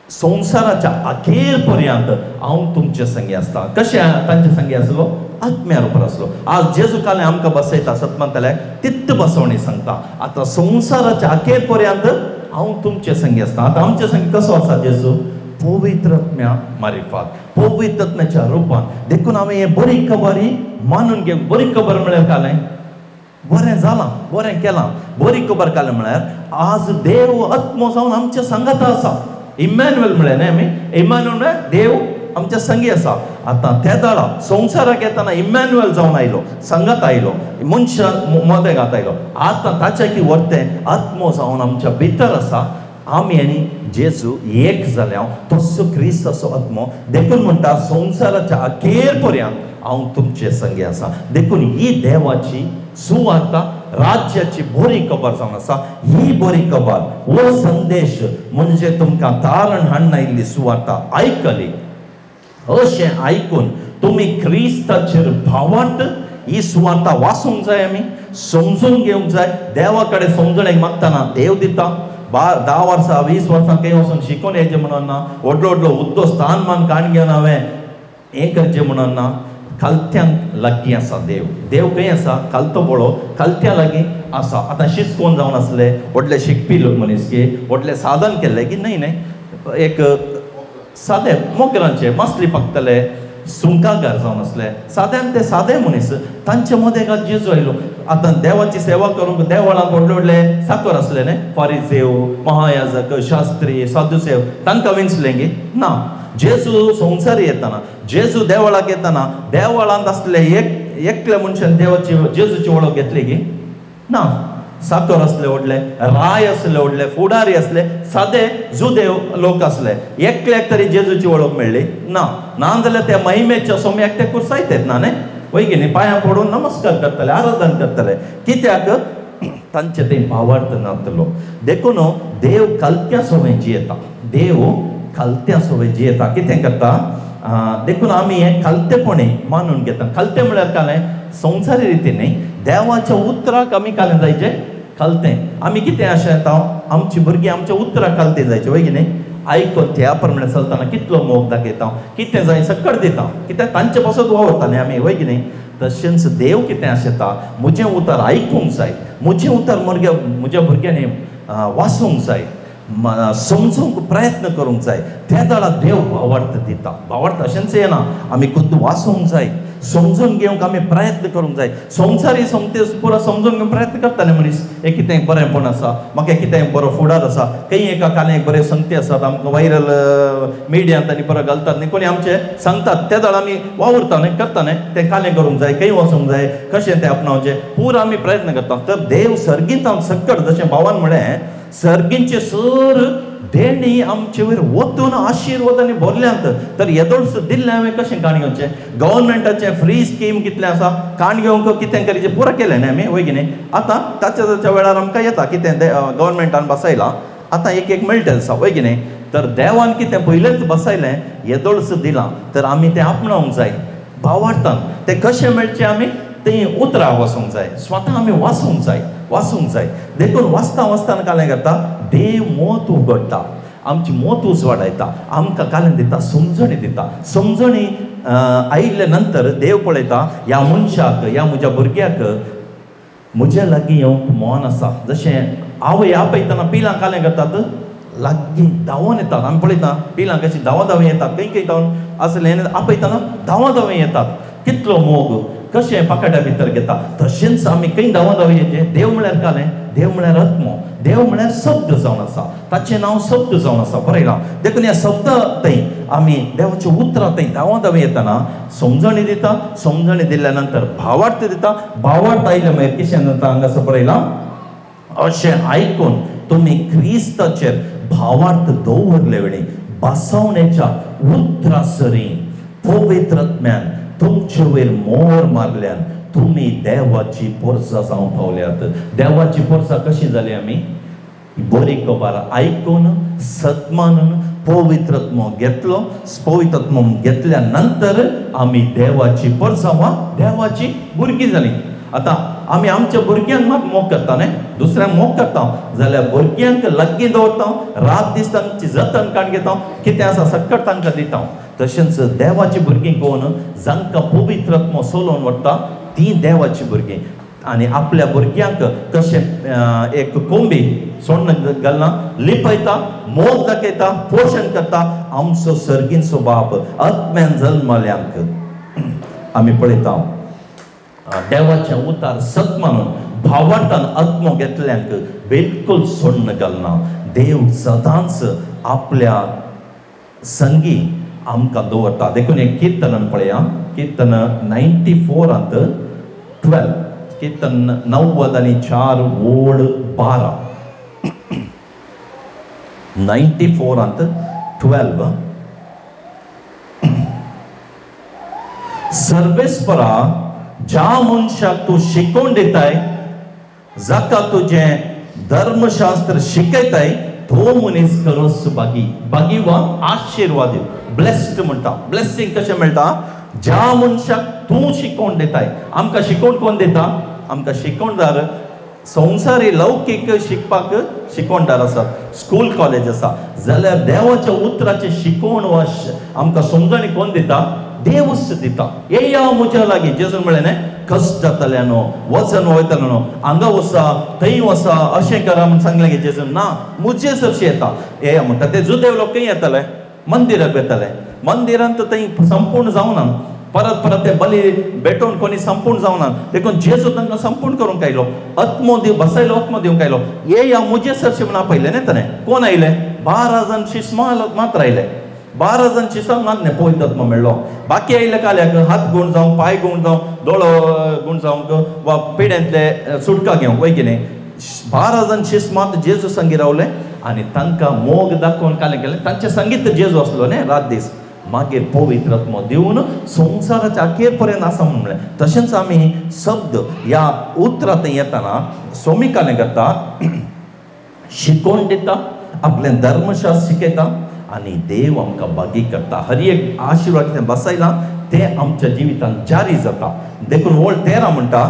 संवसाराच्या अखेर पर्यंत हांव तुमचे संगी आसता कशें तांचे संगी आसलो आत्म्या रुपार आसलो आज जेजू कालें आमकां बसयता सतमंतले तित्त बसवणी सांगता आतां संवसाराच्या अखेर पर्यंत हांव तुमचे संगी आसता आतां आमचे संगी कसो आसा जेजू पवित्र आत्म्या मारिफात पवित्र आत्म्याच्या रुपान देखून हांवें हें बरी खबरी मानून घेवंक बरी खबर म्हळ्यार कालें बरें जालां बरें केलां बरी खबर कालें म्हळ्यार आज देव आत्मो जावन आमच्या सांगात आसा इमॅन्युएल म्हळें न्ही आमी इमॅन्युएल म्हळ्यार देव आमच्या संगी आसा आतां त्या दाळा संवसाराक येताना इमॅन्युएल जावन आयलो संगत आयलो मनशां मोदेगांत आयलो आतां ताचें की व्हरतें आत्मो जावन आमच्या भितर आसा आमी आनी जेजू एक जाल्या तसो क्रिस्त असो आत्मो देखून म्हणटा संवसाराच्या अखेर पर्यंत हांव तुमचे संगी आसा देखून ही देवाची सुवार्ता राज्याची बरी खबर जावन आसा ही बरी खबर हो संदेश म्हणजे तुमकां तारण हाडून आयिल्ली सुवार्ता आयकली अशें आयकून तुमी क्रिस्ताचेर भावार्थ ही सुवार्ता वाचूंक जाय आमी समजून घेवंक जाय देवा कडेन समजणेक मागतना देव दिता 10 वर्सां 20 वर्सां खंय वचून शिकून येचें म्हणून ना व्हडलो व्हडलो उद्दो स्थान मान काण घेवन हांवें हें करचें म्हणून ना कलत्यांक लागीं आसा देव खंय आसा कलतो बळो कलत्या लागीं आसा आतां शिस्कोन जावन आसले व्हडले शिकपी लोक मनीस की व्हडले साधन केल्ले की न्ही एक सादे मोगरांचे मसली पकतले सुंकागार जावन आसले सादेन ते सादे मनीस तांचे मदें जेजू आयलो आतां देवाची सेवा करूंक देवळांत व्हडले व्हडले साकर आसले न्ही फारिसेव महायाजक शास्त्री सादुसेव तांकां विंचलें गी ना जेजू संवसारी येताना जेजू देवळाक येताना देवळांत आसले एकल्या मनशान देवाची जेजूची वळख घेतली गी ना साकर असले व्हडले राय असले व्हडले फुडारी असले सादे जुदेव लोक असले एकल्याक तरी जेजूची वळख मेळ्ळी ना जाल्यार त्या महिमेच्या सोम्याक ते कुर्सायतात ना न्ही वय गे न्ही पांयां पडून नमस्कार करतले आराधन करतले कित्याक तांचे ते भावार्थ नातलो देखून देव कलत्या सोबे जियेता देव कलत्या सोबे जियेता कितें करता देखून आमी हें कलतेपणी मानून घेता कलते म्हळ्यार कालें संवसारी रितीन न्ही देवाच्या उतराक आमी कालें जायचें कलतें आमी कितें अशें येता आमची भुरगीं आमच्या उतराक कलतें जायचें वय गे न्ही आयकून त्या प्रमाणे चलतना कितलो मोग दाखयता, कितें जाय सकट दिता, कित्याक तांचे पासत वावरता न्ही आमी, वय की न्ही. तशेंच देव कितें आशेता, म्हजें उतर आयकूंक जाय, म्हजें उतर म्हज्या भुरग्यांनी वाचूंक जाय, समजूंक प्रयत्न करूंक जाय. त्या दाळा देव भावार्थ दिता. भावार्थ अशेंच येना, आमी खुद्द वाचूंक जाय, समजून घेवंक आमी प्रयत्न करूंक जाय. संवसारी सोमते पुरो समजून घेवंक प्रयत्न करताले मनीस. एक कितें बरेंपण आसा, म्हाका कितें बरो फुडार आसा, खंय एका काल्याक बरे संगती आसात, आमकां वायरल मिडियांत आनी परत घालतात न्ही, कोणी आमचे सांगतात, त्या दाळ आमी वावरता न्ही, करता न्ही, तें कालें करूंक जाय, खंय वचूंक जाय, कशें तें आपणावचें, पुरो आमी प्रयत्न करता. तर देव सर्गींत सकट, जशें भावान म्हळें, सर्गींचे सर देणी आमचे वयर वतून आशिर्वादांनी भरल्यांत. तर येदोळस दिल्लें हांवें कशें काण घेवचें. गव्हर्मेंटाचें फ्री स्कीम कितलें आसा, काण घेवंक कितें करीचें पुरो केलें न्ही आमी, वय की न्ही. आतां ताच्या वेळार आमकां येता कितें गव्हर्मेंटान बसयलां, आतां एक मेळटा आसा, वय की न्ही. तर देवान कितें पयलेंच बसयलें, येदोळस दिलां, तर आमी तें आपणावंक जाय. भावार्थान तें कशें मेळचें, आमी तें उतरां वचूंक जाय, स्वता आमी वाचूंक जाय. देखून वाचतना कालें करता, देव मोत उगडटा, आमची मोत उजवाडायता, आमकां कालें दिता, समजणी दिता. समजणी आयिल्ले नंतर देव पळयता, ह्या मनशाक, ह्या म्हज्या भुरग्याक म्हजे लागीं येवंक मोन आसा. जशें आवय आपयतना पिलां कालें करतात, लागीं धांवून येतात. आमी पळयता पिलां कशीं धांवून येतात, खंय जावन असलें आपयतना धांवून येतात. कितलो मोग, कशें पाकड्या भितर घेता. तशेंच आमी खंय धांवून येचें. देव म्हळ्यार कालें, देव म्हळ्यार आत्मो, देव म्हळ्यार शब्द जावन आसा, ताचें नांव शब्द जावन आसा. बरयलां. देखून ह्या शब्द थंय आमी देवाची उतरां थंय धांवून येतना समजणी दिता. समजणी दिल्या नंतर भावार्थ दिता. भावार्थ आयले मागीर कशें जाता, हांगासर बरयलां, अशें आयकून तुमी क्रिस्ताचेर भावार्थ दवरले वेळी बसवणेच्या उतरासरी पवित्रात्म्यान तुमचे वयर मोर मारल्यान तुमी देवाची पोरसां जावं पावल्यात. देवाची पोरसां कशी जाली आमी, बरी खबर आयकून सत्मानून पवित्रात्मो घेतलो. पवित्रात्मो घेतल्या नंतर आमी देवाची पोरसां वा देवाची भुरगीं जालीं. आतां आमी आमच्या भुरग्यांक मात मोग करता न्ही, दुसऱ्यांक मोग करता जाल्यार भुरग्यांक लागीं दवरता, रात दीस तांची जतन काण घेता, कितें आसा सकट तांकां दिता. तशेंच देवाची भुरगीं कोण, जांकां पवित्र आत्मो सोलोवन व्हरता, ती देवाची भुरगीं. आनी आपल्या भुरग्यांक कशें एक कोंबी सोण्ण घालना, लिपयता, मोग दाखयता, पोशण करता, आमचो सर्गींचो बाप आत्म्यान जल्मल्यांक आमी पळयता. देवाचें उतार सत मानून भावार्थान आत्मो घेतल्यांक बिलकुल सोडून घालना. देव सदांच आपल्या संगी आमकां दवरता. देखून एक किर्तनान पळया, किर्तन 94:12, किर्तन 90:4-12, 94:12. सर्वेस्परा, ज्या मनशाक तूं शिकोवन दिताय, जाका तुजें धर्मशास्त्र शिकयताय, तो मनीस खरोच बागी. बागी वा आशिर्वादीत, ब्लेस्ड म्हणटा. ब्लेसिंग कशें मेळटा, ज्या मनशाक तूं शिकोवन दिताय. आमकां शिकोवन कोण दिता, आमकां शिकोवणदार संवसारी लौकीक शिकपाक शिकोवणदार आसात, स्कूल कॉलेज आसा. जाल्यार देवाच्या उतराचें शिकोवण वा आमकां समजणी कोण दिता, देवच दिता. येया म्हज्या लागीं, जेजून म्हळें न्ही, कश्ट जाताले न्हू, वचन वयताले न्हू, हांगा वसा थंय वसा, अशें करा म्हूण सांगलें गे जेजून. ना, मुजे सरशी येता. येया म्हणटा ते जुदेव लोक खंय येताले, मंदिराक येताले. मंदिरांत थंय संपूर्ण जावना, परत परत ते बली भेटोवन कोणी संपूर्ण जावना. देखून जेजू तांकां संपूर्ण करूंक आयलो, आत्मो दिव बसयलो, आत्मो दिवंक आयलो. येया मुजे सरशी म्हूण आपयलें न्ही ताणें. कोण आयले, 12 जाण शिश्मा मात्र आयले. 12 जाण शिश्मांक मात न्ही पवित्र आत्मो मेळ्ळो. बाकी आयिल्ल्या काल्याक हात गुण जावं, पांय गुण जावं, दोळो गुण जावंक वा पिड्यांतले सुटका घेवंक, वय की न्ही. 12 जाण शिश्मात जेजू संगी रावले आनी तांकां मोग दाखोवन कालें केलें. तांचे संगीत जेजू आसलो न्ही रात दीस. मागीर पवित्र आत्मो दिवन संवसाराच्या अखेर पर्यंत आसा म्हूण म्हणलें. तशेंच आमी शब्द ह्या उतरांत येतना सोमी कालें करता, शिकोवन दिता, आपलें धर्मशास्त्र शिकयता आनी देव आमकां बागी करता. हर एक आशिर्वाद तें बसयलां तें आमच्या जिवितांत जारी जाता. देखून वळ 13 म्हणटा,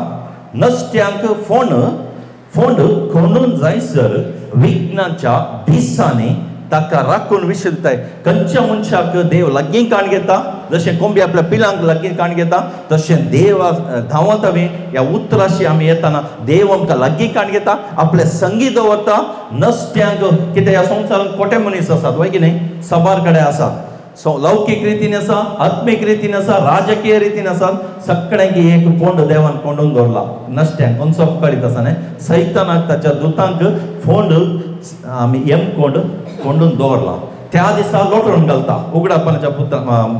नश्ट्यांक फोंड खणून जायसर विघ्नाच्या दिसांनी ताका राखून विशय दिताय. खंयच्या मनशाक देव लागीं काण घेता, जशें कोंबी आपल्या पिलांक लागीं काण घेता, तशें देव धांवत आमी ह्या उतराशी आमी येताना देव आमकां लागीं काण घेता, आपले संगी दवरता. नसत्यांक कितें ह्या संवसारांत कोटे मनीस आसात वय की न्ही, सबार कडेन आसात. लौकीक रितीन आसा, आत्मीक रितीन आसा, राजकीय रितीन आसात. सगळ्यांक एक फोंड देवान कोंडून दवरला. नसत्यांक कोणसो कळीत आसा न्ही, सैतानाक ताच्या दुतांक फोंड आमी कोंडून दवरला. त्या दिसा लोटून घालता उगडापणाच्या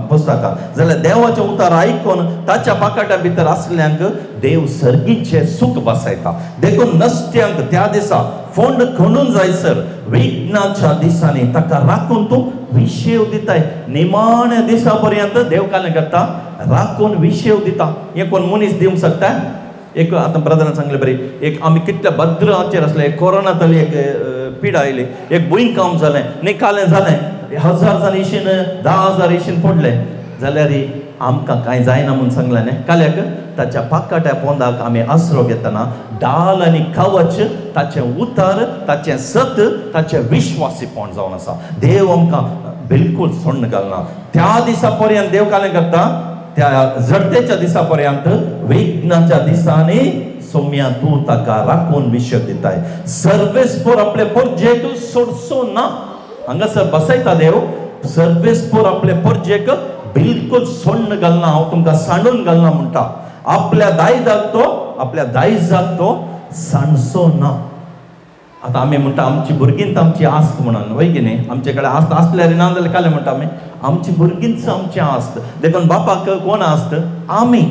पुस्तकांत. जाल्यार देवाचें उतार आयकून ताच्या पाकाट्या भितर आसल्यांक देव सर्गीचे सूख बसयता. देखून नसत्यांक त्या दिसा फोंड खणून जायसर विघ्नाच्या दिसांनी ताका राखून तूं विशेव दिताय. निमाण्या दिसा पर्यंत देव कालें करता, राखून विशेव दिता. हे कोण मनीस दिवंक शकता? एक आतां ब्रदरान सांगलें बरी, एक आमी कितल्या भद्राचेर आसले, कोरोनातली एक पीड आयली, एक भुंयकांप जालें, निकालें जालें, 1000 जाण इशीन 10,000 इशीन पडले. जाल्यार आमकां कांय जायना म्हूण सांगलें न्ही. काल्याक ताच्या पाकाट्या पोंदाक आमी आसरो घेतना ढाल आनी कवच ताचें उतार, ताचें सत, ताचें विश्वासीपण जावन आसा. देव आमकां बिलकूल सोडून घालना. त्या दिसा पर्यंत देव कालें करता, त्या जडतेच्या दिसा पर्यंत विघ्नाच्या दिसांनी सोम्या तूं ताका राखून विशय दिताय. सर्वेस्पोर आपले परजेक सोडचो ना. हांगासर बसयता देव, सर्वेस्पोर आपले परजेक बिलकूल सोडून घालना, हांव तुमकां सांडून घालना म्हणटा. आपल्या दायजाक तो सांडचो ना. आतां आमी म्हणटा आमची भुरगींच आमची आस्त म्हणून, वय की न्ही. आमचे कडेन आस्त आसल्यार ना जाल्यार काले म्हणटा आमी आमची भुरगींच आमची आस्त. देखून बापाक कोण आस्त? आमी.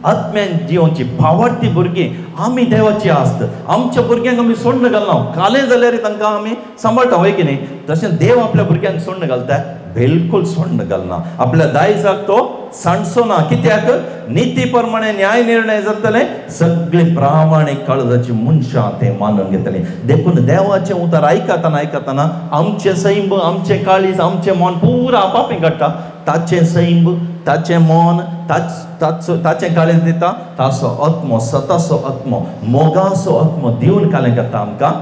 आत्म्यान जिवोवची भावार्थी भुरगीं आमी देवाची आस्त. आमच्या भुरग्यांक आमी सोडून घालना. कालें जाल्यार तांकां आमी सांबाळटा, वय की न्ही. तशें देव आपल्या भुरग्यांक सोडून घालता, बिलकूल सोडून घालना. आपल्या दायजाक तो सांडचो ना. कित्याक? निती प्रमाणे न्याय निर्णय जातले, सगळी प्रामाणीक काळजाची मनशां ते मानून घेतली. देखून देवाचें उतार आयकतना आमचे सैंब, आमचे काळीज, आमचें मन पुरा आपापी काडटा. ताचें सैंब, ताचें मन, ताचें काळीज दिता. ताचो आत्मो, सताचो आत्मो, मोगाचो आत्मो दिवन कालें करता,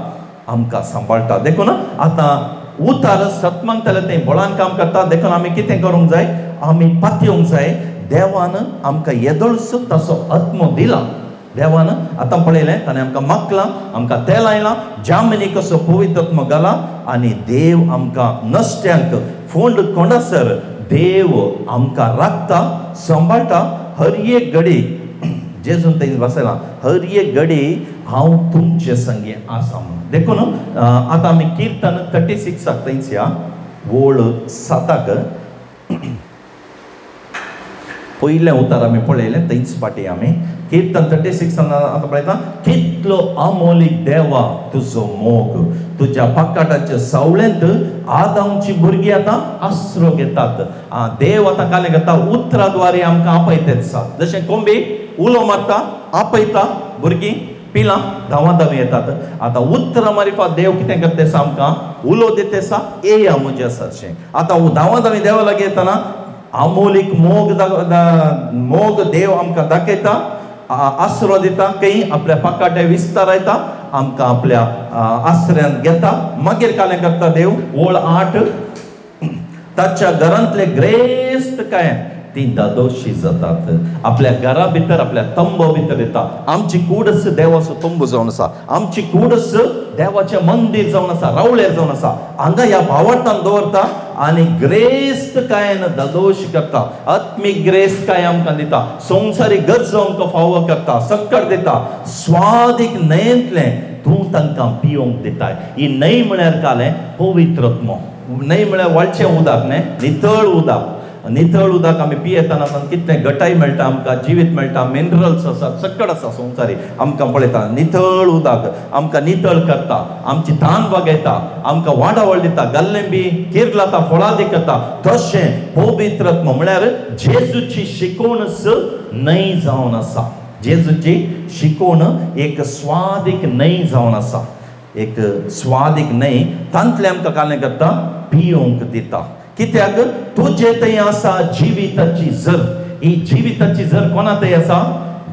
आमकां सांबाळटा. देखून आतां उतार सतमांगतलें तें बळान काम करता. देखून आमी कितें करूंक जाय? आमी पातयेवंक जाय. देवान आमकां येदोळसो ताचो आत्मो दिला. देवान आतां पळयलें, ताणें आमकां मागलां, आमकां तें लायलां, जामिनी कसो पवित्र आत्मो घाला. आनी देव आमकां नसत्यांक फोंड कोंडासर देव आमकां राखता, सांबाळटा. हर एक घडी जेजून थंय बसयलां, हर एक घडी हांव तुमचे संगी आसा म्हणून. देखून आतां आमी किर्तन 36 थंयच या ओळ 7 पयलें उतार आमी पळयलें, थंयच पाटी आमी किर्तन 36 आतां पळयता. कितलो अमोलीक देवा तुजो मोग, तुज्या पाकाटाच्या सावळेंत आदामची भुरगीं आतां आसरो घेतात. देव आतां कालें करता, उतराद्वारे आमकां आपयतात आसा. जशें कोंबी उलो मारता, आपयता, भुरगीं पिलां धांवाधांवी येतात. आतां उतरां मारिफा देव कितें करता आसा, आमकां उलो दिता आसा, येया म्हज्या सरशें. आतां धांवाधांवी देवा लागीं येतना अमोलीक मोग देव आमकां दाखयता, आसरो दिता. खंय आपल्या पाकाटे विस्तारायता, आमकां आपल्या आसऱ्यांत घेता. मागीर कालें करता देव ओळ 8, ताच्या घरांतले ग्रेस्त काय ती दादोशी जातात. आपल्या घरा भितर, आपल्या तंबो भितर येता. आमची कूडस देवाचो तंबू जावन आसा, आमची कूडस देवाचें मंदीर जावन आसा, रावळेर जावन आसा. हांगा ह्या भावार्थान दवरता आनी ग्रेस्त कायन दादोश करता. आत्मीक ग्रेस्त काय आमकां दिता, संवसारीक गरजो आमकां फावो करता, सक्कड दिता. स्वादीक न्हंयेंतलें तूं तांकां पिवंक दिताय. ही न्हंय म्हळ्यार कालें पवित्र आत्मो. न्हंय म्हळ्यार वाळचें उदक न्हय, नितळ उदक. नितळ उदक आमी पियेतना कितलें घटाय मेळटा, आमकां जिवीत मेळटा, मिनरल्स आसात, सक्कड आसा संवसारी. आमकां पळयता नितळ उदक आमकां नितळ करता, आमची तान बागयता, आमकां वाडावळ दिता, गल्लेंबी कीर लाता, फळादी करता. तशें पवित्र आत्मो म्हळ्यार जेजूची शिकवणच न्हंय जावन आसा. जेजूची शिकवण एक स्वादीक न्हंय जावन आसा. एक स्वादीक न्हंय तांतलें आमकां कालें करता, पियोंक दिता. कित्याक? तुजे थंय आसा जिविताची झर. ही जिविताची झर कोणा थंय आसा?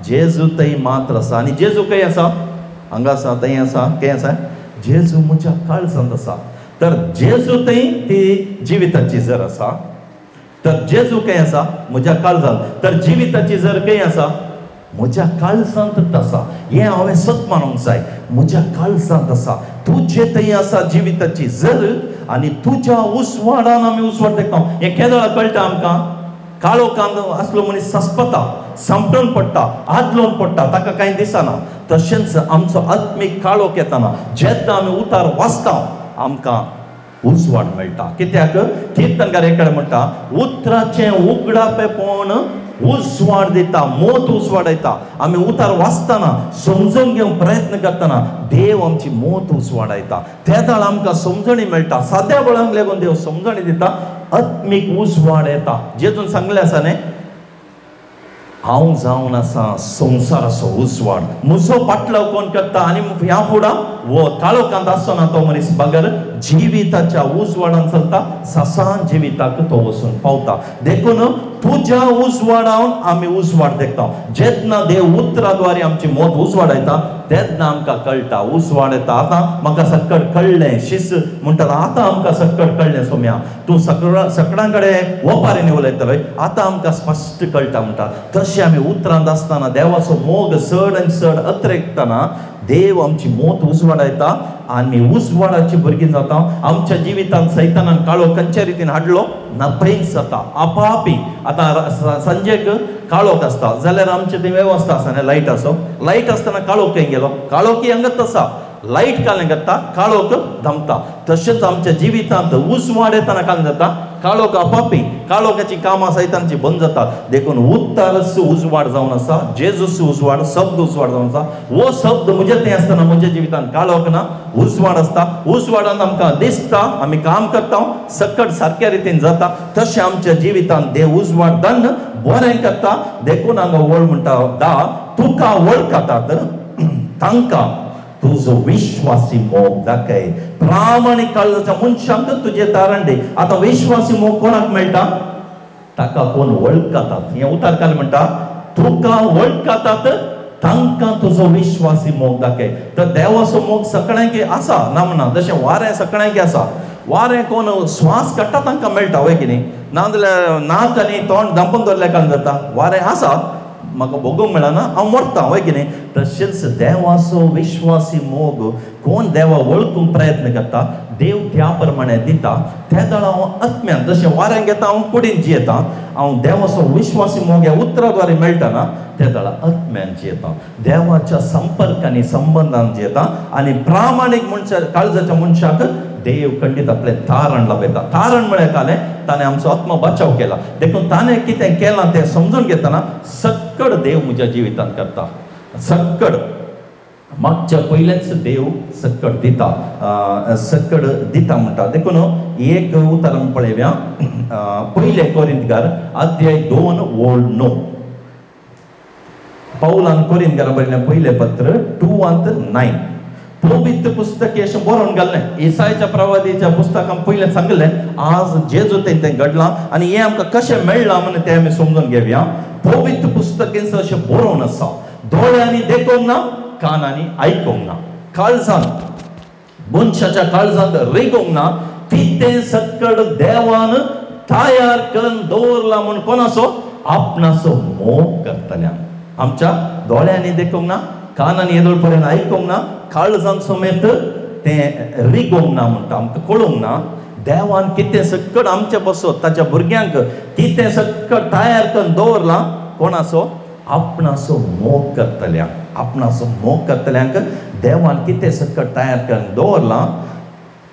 जेजू थंय मात्र आसा. आनी जेजू खंय आसा? हांगा आसा, थंय आसा, खंय आसा? जेजू म्हज्या काळजांत आसा. तर जेजू ती जिविताची जर आसा, तर जेजू खंय आसा म्हज्या काळजांत, तर जिविताची जर खंय आसा म्हज्या काळजांत आसा. हें हांवें सत मानूंक जाय, म्हज्या काळजांत आसा. तुजे थंय आसा जिविताची जर, आनी तुज्या उसवाडान आमी उसवाड देखता. हें केदळा कळटा आमकां. काळो कांदो आसलो मनीस सस्पता, संपटून पडटा, आदलोवन पडटा, ताका कांय दिसना. तशेंच आमचो आत्मीक काळोख येताना जेन्ना आमी उतार वाचता आमकां उसवाड मेळटा. कित्याक किर्तनकार एक कडेन म्हणटा, उतराचें उगडापेपण उसवाड दिता, मोत उसवाडयता. आमी उतार वाचतना समजून घेवंक प्रयत्न करतना देव आमची मोत उसवाडयता. त्या दाळ आमकां समजणी मेळटा. साद्या बळांक लागून देव समजणी दिता, आत्मीक उसवाड येता. जेजून सांगलें आसा न्ही, हांव जावन आसा संवसाराचो उसवाड. म्हजो पाटलाव कोण करता आनी ह्या फुडां वो काळोखांत आसना तो मनीस बगर जिविताच्या उसवाडान चलता, ससान जिविताक तो वचून पावता. देखून तुज्या उसवाडावन आमी उसवाड देखता. जेन्ना देव उतराद्वारे आमची मोत उसवाडयता तेन्ना आमकां कळटा उसवाड येता. आतां म्हाका सक्कड कळ्ळें, शिस म्हणटा आतां आमकां सक्कड कळ्ळें. सोम्या तूं सकडां कडेन ओपारींनी उलयतलोय, आतां आमकां स्पश्ट कळटा म्हणटा. तशें आमी उतरांत आसतना देवाचो मोग चड आनी चड अत्रेकतना देव आमची मोत उसवाडयता आनी उसवाडाची भुरगीं जाता. आमच्या जिवितांत सैतानान काळो खंयच्या रितीन हाडलो नपैस जाता, आपापी. आतां संजेक काळोख आसता जाल्यार आमची ती वेवस्था आसा न्ही, लायट आसो. लायट आसतना काळोख खंय गेलो, काळोखी हंगत आसा. लायट कालें करता, काळोख धमता. तशेंच आमच्या जिवितांत उसवाड येताना काल जाता, काळोख आपापी. काळोखाची कामां सैतानाची बंद जातात. देखून उतारस उजवाड जावन आसा, जेजूस उजवाड, शब्द उजवाड जावन आसा. वो शब्द म्हजे थंय आसतना म्हज्या जिवितांत काळोख ना, उजवाड आसता. उजवाडान आमकां दिसता, आमी काम करता, सकट सारक्या रितीन जाता. तशें आमच्या जिवितांत देव उजवाड दन्न बरें करता. देखून हांगा वळ म्हणटा, तुका वळखतात तांकां तुजो विश्वासी मोग दाखय. प्रामाणीक काळजाच्या मनशांक तुजे तारण दे. आतां विश्वासी मोग कोणाक मेळटा, ताका कोण वळखतात. हें उतारकार म्हणटा, तुका वळखतात तांकां तुजो विश्वासी मोग दाखय. तर देवाचो मोग सगळ्यांक आसा ना म्हणना. जशें वारें सगळ्यांक आसा, वारें कोण श्वास काडटा तांकां मेळटा, वय की न्ही. नाजाल्यार नाक आनी तोंड धांपून दवरल्या काल जाता. वारें आसा, म्हाका भोगूंक मेळना, हांव मरता, वय की न्ही. तशेंच देवाचो विश्वासी मोग कोण देवा वळखूंक प्रयत्न करता, देव त्या प्रमाणे दिता. त्या दाळ हांव आत्म्यान जशें वाऱ्यान घेता, हांव कुडीन जियेता. हांव देवाचो विश्वासी मोग ह्या उतराद्वारे मेळटा ना, त्या दाळ आत्म्यान जियेता. देवाच्या संपर्कांनी संबंधान जियेता. आनी प्रामाणीक मनशा काळजाच्या मनशाक देव खंडीत आपले तारण लाभयता. तारण म्हळ्यार कालें ताणें आमचो आत्मा बचाव केला. देखून ताणें कितें केलां तें समजून घेतना सक्कड देव म्हज्या जिवितांत करता. सक्कड मागच्या पयलेंच देव सक्कड दिता, सक्कड दिता म्हणटा. देखून एक उतारण पळयव्या. पयले कोरिंथकार अध्याय 2:9. पौलान कोरिंथकारां बरयलें पयलें पत्र 2:9. पवित्र पुस्तक अशें बरोवन घाल्लें. इसायाच्या प्रवादीच्या पुस्तकान पयलें सांगलें आज जेजू तें घडलां आनी हें आमकां कशें मेळ्ळां म्हणून तें आमी समजून घेवया. पवित्र पुस्तकेंत अशें बरोवन आसा, दोळ्यांनी देखूंक ना, कानांनी आयकूंक ना, काळजांत मनशाच्या काळजांत रेगूंक ना, कितें सक्कड देवान तयार करून दवरलां म्हूण कोणाचो आपणाचो मोग करतल्यांक. आमच्या दोळ्यांनी देखूंक ना, कानांनी येदोळ पर्यंत आयकूंक ना, काळजांत समेत तें रिगोंक ना म्हणटा. आमकां कळूंक ना देवान कितें सक्कड आमच्या बसत ताच्या भुरग्यांक कितें सक्कड तयार करून दवरलां. कोणाचो आपणाचो मोग करतल्यांक. आपणाचो मोग करतल्यांक देवान कितें सक्कड तयार करून दवरलां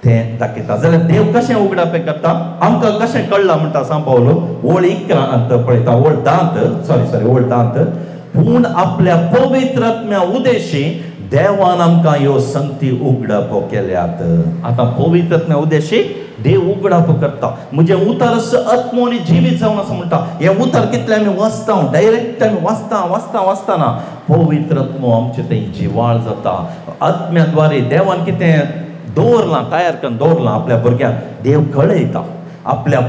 तें दाखयता. जाल्यार देव कशें उगडापें करता, आमकां कशें कळ्ळां म्हणटा सांग पावलो. ओळ 11 पळयता, ओळ 10. पूण आपल्या पवित्र आत्म्या उदेशी देवान आमकां ह्यो संगती उगडाप केल्यात. आतां पवित्र आत्म्या उदेशी देव उगडाप करता. म्हणजे उतार आत्मो आनी जिवीत जावन आसा म्हणटा. हे उतार कितले आमी वाचता, डायरेक्ट आमी वाचताना पवित्र आत्मो आमचे थंय जिवाळ जाता. आत्म्याद्वारे देवान कितें दवरलां, तयार करून दवरलां आपल्या भुरग्यांक, देव कळयता. आपल्या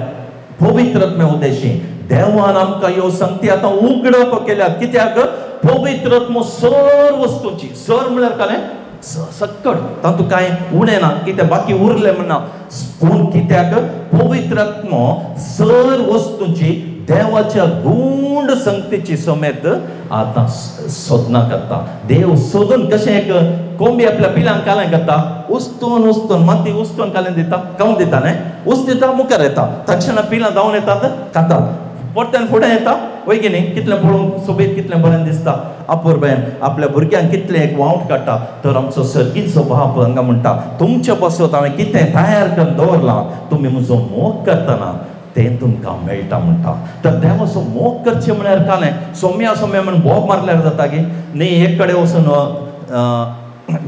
पवित्र आत्म्या उदेशी देवान आमकां ह्यो संगती आतां उगडप केल्यात. कित्याक पवित्र आत्मो सर वस्तूची, सर म्हळ्यार कालें सक्कट तातूंत कांय उणें ना, कितें बाकी उरलें म्हणना. पूण कित्याक पवित्र आत्मो सर वस्तूंची देवाच्या गूंड संगतीची समेत आतां सोदना करता. देव सोदून कशें एक कोंबी आपल्या पिलांक कालें करता, उस्तून माती उस्तून कालें दिता, खावंक दिता न्हय, उस्त दिता, मुखार येता, तक्षण पिलां धांवन येतात, खातात, परत्यान फुडें येता, वय की न्ही. कितलें पळोवंक सोबीत, कितलें बरें दिसता. अपुरबायन आपल्या भुरग्यांक कितलें एक वावट काडटा. तर आमचो सर्गीचो बाप हांगा म्हणटा, तुमच्या पासत हांवें कितें तयार करून दवरलां, तुमी म्हजो मोग करतना तें तुमकां मेळटा म्हणटा. तर देवाचो मोग करचें म्हळ्यार कालें सोम्या म्हण बोब मारल्यार जाता गे न्ही. एक कडेन वचून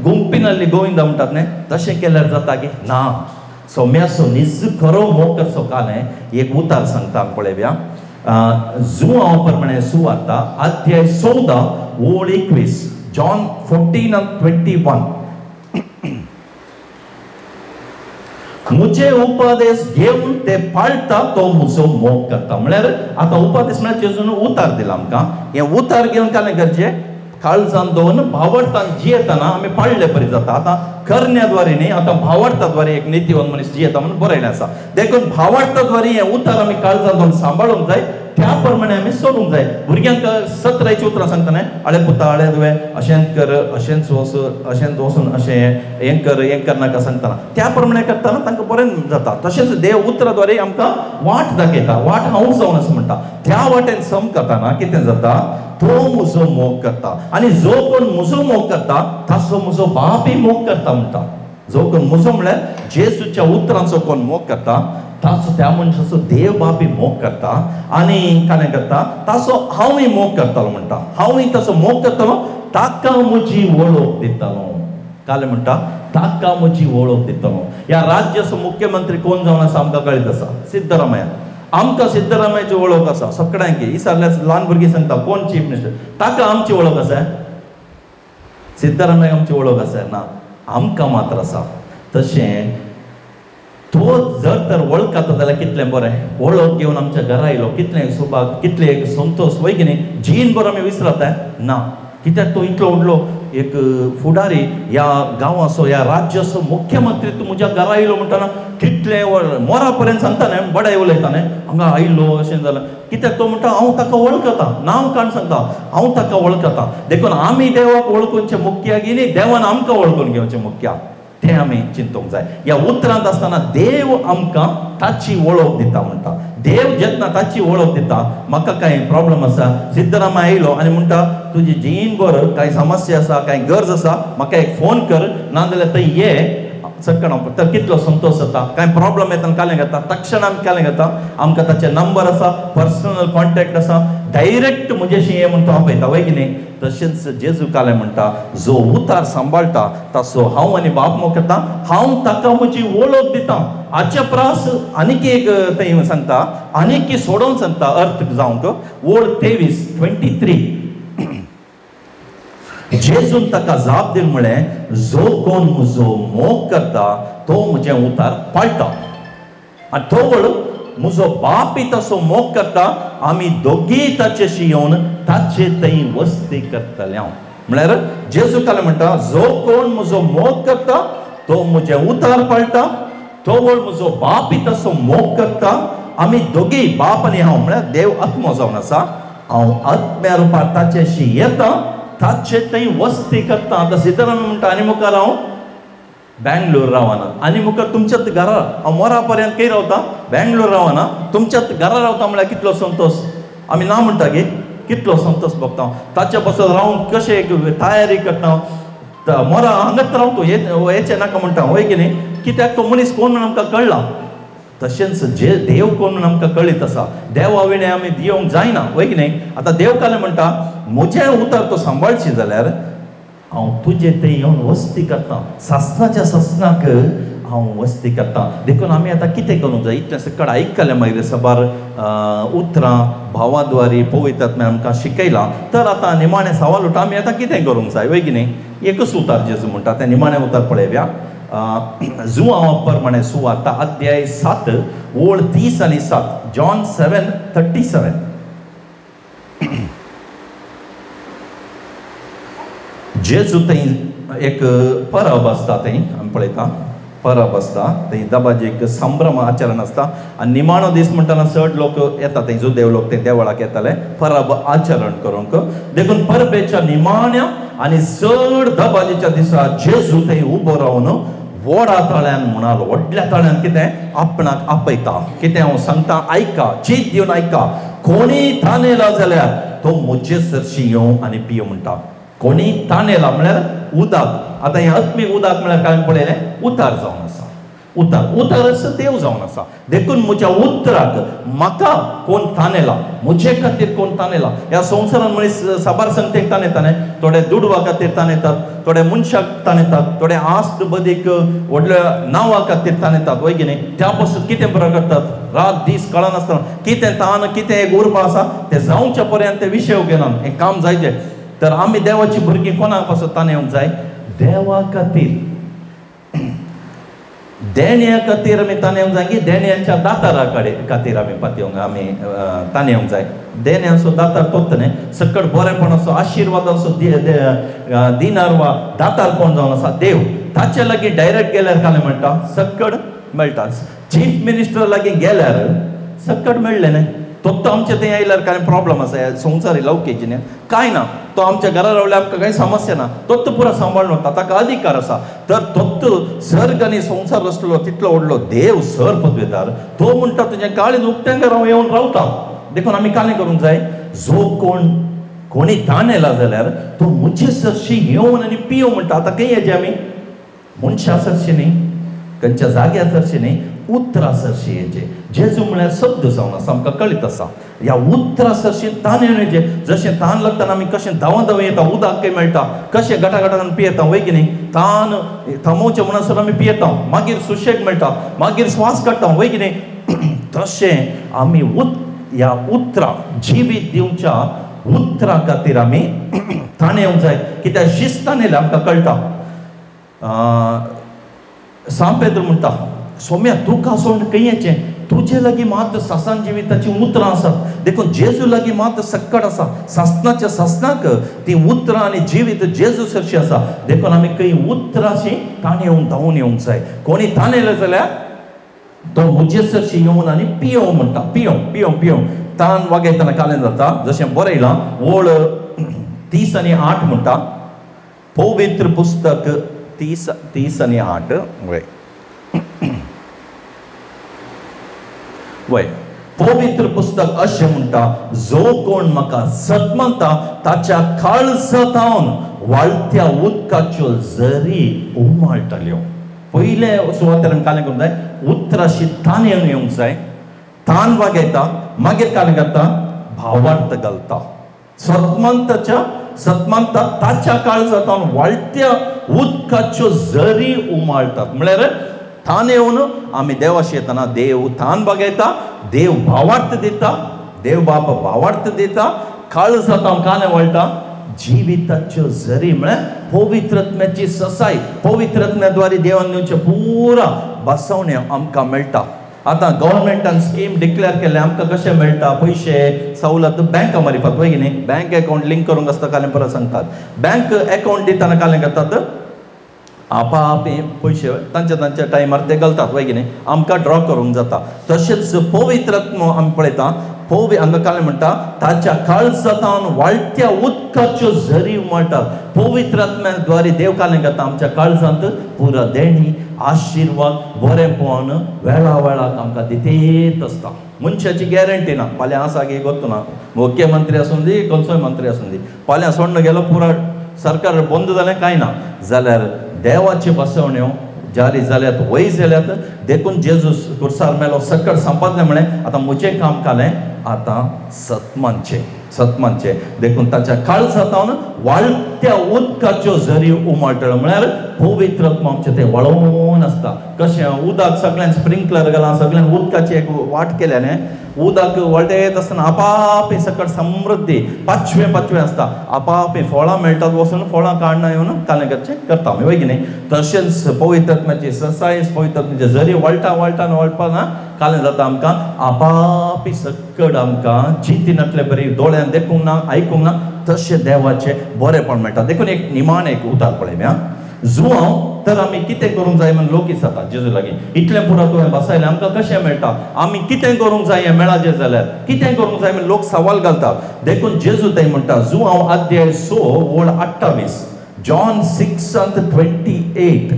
गुंपीन आसली गोविंदा म्हणटात न्ही, तशें केल्यार जाता गे ना. सोम्याचो निज खरो मोग करचो कालें एक उतार सांगता पळयव्या. जुआंप्रमाणे सुवार्ता अध्याय 14 ओळ 21, जॉन 14:21. मुझे उपदेश घेवन ते पाळटा तो म्हजो मोग करता. म्हळ्यार आतां उपदेश म्हळ्यार जेजून उतार दिला आमकां. हें उतार घेवन कालें करचें काळजान दवरून भावार्थान जियेतना आमी पाळले बरी जाता. आतां करण्याद्वारे न्ही, आतां भावार्थाद्वारे एक नितीवन मनीस जियेता म्हणून बरयलें आसा. देखून भावार्थाद्वारे हें उतार आमी काळजान दवरून सांबाळूंक जाय, त्या प्रमाणे आमी सोडूंक जाय. भुरग्यांक 17 उतरां सांगता न्हय, आळे पुता आळे दुवे, अशेंच कर, अशेंच वचून अशें हें कर नाका सांगतना त्या प्रमाणे करतना तांकां बरें जाता. तशेंच देव उतराद्वारे आमकां वाट दाखयता, वाट हांव जावन अशें म्हणटा. त्या वाटेन सम करतना कितें जाता, तो म्हजो मोग करता. आनी जो कोण म्हजो मोग करता ताचो म्हजो बापूय मोग करता म्हणटा. जो कोण म्हजो म्हळ्यार जेजूच्या उतरांचो कोण मोग करता ताचो त्या मनशाचो देव बापूय मोग करता. आनी कालें करता ताचो हांवूय मोग करतलो म्हणटा. हांवूय ताचो मोग करतलो, ताका म्हजी वळख दितलो. कालें म्हणटा ताका म्हजी वळख दितलो. ह्या राज्याचो मुख्यमंत्री कोण जावन आसा आमकां कळीत आसा, सिद्धरामय्या. आमकां सिद्धरामय्याची वळख आसा सगळ्यांक. इसरल्या ल्हान भुरगीं सांगता कोण चीफ मिनिस्टर, ताका आमची वळख आसा. सिद्धरामय्या आमची वळख आसा ना, आमकां मात्र आसा. तशें तो जर तर वळखता जाल्यार कितलें बरें. वळख घेवन आमच्या घरा आयलो, कितलें सुभाग, कितलें एक संतोष, वय की न्ही. जीनभर आमी विसरता ना, कित्याक तो इतलो व्हडलो एक फुडारी ह्या गांवाचो, ह्या राज्याचो मुख्यमंत्री तूं म्हज्या घरा आयलो म्हणटाना कितलें मोरा पर्यंत सांगता न्हय, बडें उलयता न्हय, हांगा आयलो अशें जालें. कित्याक तो म्हणटा हांव ताका वळखता, नांव काण सांगता, हांव ताका वळखता. देखून आमी देवाक वळखूनचें मुख्याक न्ही, देवान आमकां वळखून घेवचें मुख्या. तें आमी चिंतूंक जाय. ह्या उतरांत आसतना देव आमकां ताची वळख दिता म्हणटा. देव जेन्ना ताची वळख दिता, म्हाका कांय प्रॉब्लम आसा, सिद्धरामय्या आयलो आनी म्हणटा तुजी जीनभर कांय समस्या आसा, कांय गरज आसा, म्हाका एक फोन कर, नाजाल्यार थंय ये सगळं. तर कितलो संतोष जाता. कांय प्रॉब्लम येता कालें घेता, तक्षण आमी कालें घेता. आमकां ताचे नंबर आसा, पर्सनल कॉन्टेक्ट आसा, डायरेक्ट म्हजेशी ये म्हणून तो आपयता, वय की न्ही. तशेंच जेजू कालें म्हणटा जो उतार सांबाळटा ताचो हांव आनी बाप मोग करता, हांव ताका म्हजी वळख दिता. हाचे प्रास आनीक एक थंय सांगता, आनीक सोडोवन सांगता अर्थ जावंक. ओळ 23:23 जेजून ताका जाप दिल म्हळें, जो कोण म्हजो मोग करता तो म्हजें उतार पाळटा. आनी तो वळ म्हजो बापूय ताचो मोग करता, आमी दोगीय ताचेशी येवन ताचे थंय वस्ती करतले. म्हळ्यार जेजू कालें म्हणटा जो कोण म्हजो मोग करता तो म्हजें उतार पाळटा, तो वळ म्हजो बापूय ताचो मोग करता, आमी दोगीय बाप आनी हांव म्हळ्यार देव आत्मो जावन आसा, हांव आत्म्या रुपार ताचेशी येता, ताचे थंय वस्ती करता. आतां सिद्धरामय्या म्हणटा आनी मुखार हांव बँगलोर रावना, आनी मुखार तुमच्याच घरा हांव मोरा पर्यंत खंय रावता, बँगलोर रावना, तुमच्याच घरा रावता. म्हळ्यार कितलो संतोष. आमी ना म्हणटा गे, कितलो संतोष भोगता. ताचे पासत रावून कशें तयारी करता. मोरा हांगाच रावतू, हेचें नाका म्हणटा, वय की न्ही. कित्याक तो मनीस कोण म्हणून आमकां कळना. तशेंच जे देव कोण म्हणून आमकां कळीत आसा, देवा विणे आमी दिवंक जायना, वय की न्ही. आतां देव कालें म्हणटा म्हजें उतार तो सांबाळची जाल्यार हांव तुजे थंय येवन वस्ती करता. सासणाच्या ससनाक हांव वस्ती करता. देखून आमी आतां कितें करूंक जाय, इतलें सकट आयकलें मागीर सबार उतरां भावाद्वारी पवित्र आत्म्यान आमकां शिकयलां. तर आतां निमाणें सवाल उरता, आमी आतां कितें करूंक जाय, वय की न्ही. एकच उतार जेजू म्हणटा, तें निमाणें उतार पळयव्या. जुआंवा प्रमाणे सुवार्ता अध्याय 7 ओळ 30 आनी 7, जॉन 7:37. जेजू थंय एक परब आसता थंय आमी पळयता परब आसता थंय दबाजी एक संभ्रम आचरण आसता आनी निमाणो दीस म्हणटाना चड लोक येता थंय जुदेव लोक ते देवळाक येताले परब आचरण करूंक देखून परबेच्या निमाण्या आनी चड दबाजीच्या दिसा जेजू थंय उबो रावन व्हडा तळ्यान म्हणालो व्हडल्या तळ्यान कितें आपणाक आपयता कितें हांव सांगता आयका चीत दिवन आयका कोणी तानेला जाल्यार तो म्हजे सरशी येवं आनी पियो म्हणटा कोणी तानेला म्हळ्यार उदक आतां हें आत्मीक उदक म्हळ्यार काय पळयलें उतार जावन आसा उतार आसा देव जावन आसा देखून म्हज्या उतराक म्हाका कोण तानेला म्हजे खातीर कोण तानेला ह्या संवसारान मनीस साबार संगतेक ताणयताले थोडे दुडवा खातीर ताणयतात थोडे मनशाक ताणयतात थोडे आस्त बदीक व्हडल्या नांवा खातीर ताणयतात वय की न्ही त्या पासून कितें बरें करतात रात दीस कळनासतना कितें ताण कितें एक उरपा आसा तें जावच्या पर्यंत ते विशय घेनात हें काम जायचें तर आमी देवाची भुरगीं कोणाक पासून ताणेवंक जाय देवा खातीर देण्या खातीर आमी ताणेवंक जाय की देण्यांच्या दातारा खातीर आमी पातयेवंक आमी ताणेवंक जाय देण्यांचो दातार तोच न्ही सकट बरेपणाचो आशिर्वादाचो दिनार वा दातार कोण जावन आसा देव ताचे लागीं डायरेक्ट गेल्यार काले म्हणटा सकट मेळटा चीफ मिनिस्टर लागीं गेल्यार सकट मेळ्ळें न्ही तो आमचे थंय आयल्यार कांय प्रॉब्लम आसा संवसारी लौकीची न्ही कांय ना तो आमच्या घरा रावल्यार आमकां कांय समस्या ना तोच पुरो सांबाळून वता ताका अधिकार आसा तर तोच सर्ग आनी संवसार रचलो तितलो व्हडलो देव सर पदवेदार तो म्हणटा तुजें काळीज उक्त्यांक हांव येवन रावता देखून आमी कालें करूंक जाय जो कोणी ताणेला जाल्यार तो म्हजे सरशी येवन आनी पियो म्हणटा आतां खंय येजे आमी मनशा सरशी न्ही खंयच्या जाग्यार सरशी न्ही उतरा सरशी येजे जेजू म्हळ्यार शब्द जावन आसा आमकां कळीत आसा ह्या उतरा सरशी ताण येवन येजे जशें ताण लागतना आमी कशें धांवन धांवन येता उदक मेळटा कशें गटागटान पियेता वय की न्ही ताण थांबोवचें म्हणसर आमी पियेता मागीर सुशेग मेळटा मागीर स्वास काडटा वय की न्ही तशें आमी ह्या उतरा जिवीत दिवच्या उतरा खातीर आमी ताण येवंक जाय कित्याक शिस्तान येयल्यार आमकां कळटा सांत पेद्र म्हणटा सोम्या तुका सोंड खंय येचें तुजे लागीं मात सासान जिविताची उतरां आसात देखून जेजू लागीं मात सक्कट आसा सासनाच्या सासनाक ती उतरां आनी जिवीत जेजू सरशी आसा देखून आमी खंय उतराची ताण येवन धांवून येवंक जाय कोणी ताणयलें जाल्यार तो म्हजे सरशी येवन आनी पियो म्हणटा पियो ताण वागयतना कालें जाता जशें बरयलां ओळ 30 आनी 8 म्हणटा पवित्र पुस्तक 30 आनी 8 वय पवित्र पुस्तक अशें म्हणटा जो कोण म्हाका सतमंता ताच्या काळजांतावन वाळत्या उदकाच्यो झरी उमाळटल्यो पयले सुवातेर कालें करूंक जाय उतराशी ताण येवन येवंक जाय ताण वागयता मागीर कालें करता भावार्थ घालता सतमंता ताच्या काळजांतावन वाळत्या उदकाच्यो झरी उमाळटात म्हळ्यार ताण येवन आमी देवाशी येतना देव ताण बागयता देव भावार्थ दिता देव बाप भावार्थ दिता काळजांतावन काने वळटा जिविताच्यो झरी म्हळ्यार पवित्रत्म्याची ससाय पवित्रत्म्याद्वारे देवान दिवचे पुरा बसवणे आमकां मेळटा आतां गव्हर्मेंटान स्कीम डिक्लेअर केले आमकां कशें मेळटा पयशे सवलत बँका मारिफात वय की न्ही बँक अकाउंट लिंक करूंक आसता कालें परत सांगतात बँक अकाउंट दितना कालें करतात आपापे पयशे तांच्या टायमार ते घालतात वय की न्ही आमकां ड्रॉ करूंक जाता तशेंच पवित्रत्म आमी पळयता हांगा कालें म्हणटा ताच्या काळजांतावन वाळत्या उदकाच्यो झरी उमळटात पवित्रत्म्याद्वारे देव कालें करता आमच्या काळजांत पुरा देणी आशिर्वाद बरेंपण वेळा वेळाक आमकां दितेत आसता मनशाची गॅरंटी ना फाल्यां आसा की गोत्तू ना मुख्यमंत्री आसूं दी खंयचोय मंत्री आसूं दी फाल्यां सोडून गेलो पुरा सरकार बंद जालें कांय ना जाल्यार देवाचे बसवण्यो जारी जाल्यात वय जाल्यात देखून जेजू कुर्सार मेलो सकट संपादलें म्हळें आतां म्हजें काम कालें आतां सतमांचें देखून ताच्या काळजांतावन वाळत्या उदकाच्यो झरी उमळटल्यो म्हळ्यार पवित्रत्म आमचें तें वळोवन आसता कशें उदक सगळ्यांक स्प्रिंकलर घाला सगळ्यांक उदकाची एक वाट केल्याने उदक वळटेत आसतना आपापी सकट समृद्धी पांचवें आसता आपापी फळां मेळटात वचून फळां काडना येवन कालें करचें करता आमी वय की न्ही तशेंच पवित्रत्म्याची ससाय पवित्रत्म्याची झरी वळटना कालें जाता आमकां आपापी सकट आमकां चिंती नातले बरी दोळ्यान देखूंक ना आयकूंक ना तशें देवाचें बरेंपण मेळटा देखून एक निमाण एक उतार पळय जुआव तर आमी कितें करूंक जाय म्हण लोक विचारता जेजू लागीं इतलें पुरो तुवें बसयलें आमकां कशें मेळटा आमी कितें करूंक जाय हें मेळा जें जाल्यार कितें करूंक जाय म्हण लोक सवाल घालता देखून जेजू थंय म्हणटा जुआव अध्याय 6 ओळ 28 जॉन 6:28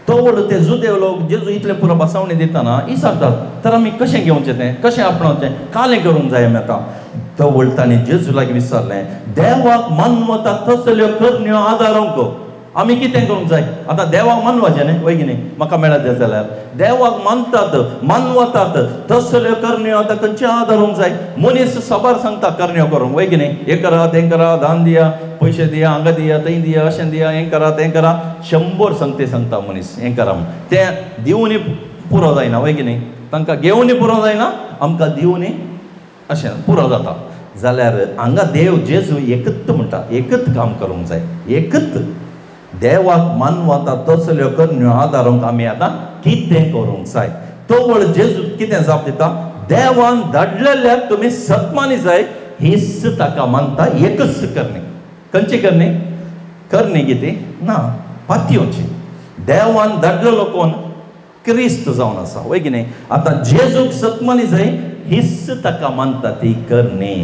तो वळ ते जुदेव लोक जेजू इतले पुरो बसावणी दितना विचारतात तर आमी कशें घेवचें तें कशें आपणावचें कालें करूंक जाय आमी आतां तो वळ ताणें जेजू लागीं विचारलें देवाक मानवता तसल्यो करण्यो आदारूंक आमी कितें करूंक जाय आतां देवाक मानवाचें न्ही वय की न्ही म्हाका मेळत तें जाल्यार देवाक मानतात मानवतात तसल्यो करण्यो आतां खंयचे आदारूंक जाय मनीस सबार सांगता करण्यो करूंक वय की न्ही हें करा तें करा दान दिया पयशे दिया हांगा दिया थंय दिया अशें दिया हें करा तें करा 100 संगती सांगता मनीस हें करा तें दिवूनी पुरो जायना वय की न्ही तांकां घेवूनी पुरो जायना आमकां दिवूनी अशें पुरो जाता जाल्यार हांगा देव जेजू एकच म्हणटा एकच काम करूंक जाय एकच देवाक मानवता तसल्यो करण्यो आदारूंक आमी आतां कितें करूंक जाय तो वळ जेजू कितें जाप दिता देवान धाडलेल्याक तुमी सतमानी जाय हीच ताका मानता एकच करणी खंयची करणी कितें ना पातयोची देवान धाडलेलो कोण क्रिस्त जावन आसा वय की न्ही आतां जेजूक सतमानी जाय हीच ताका मानता ती करणी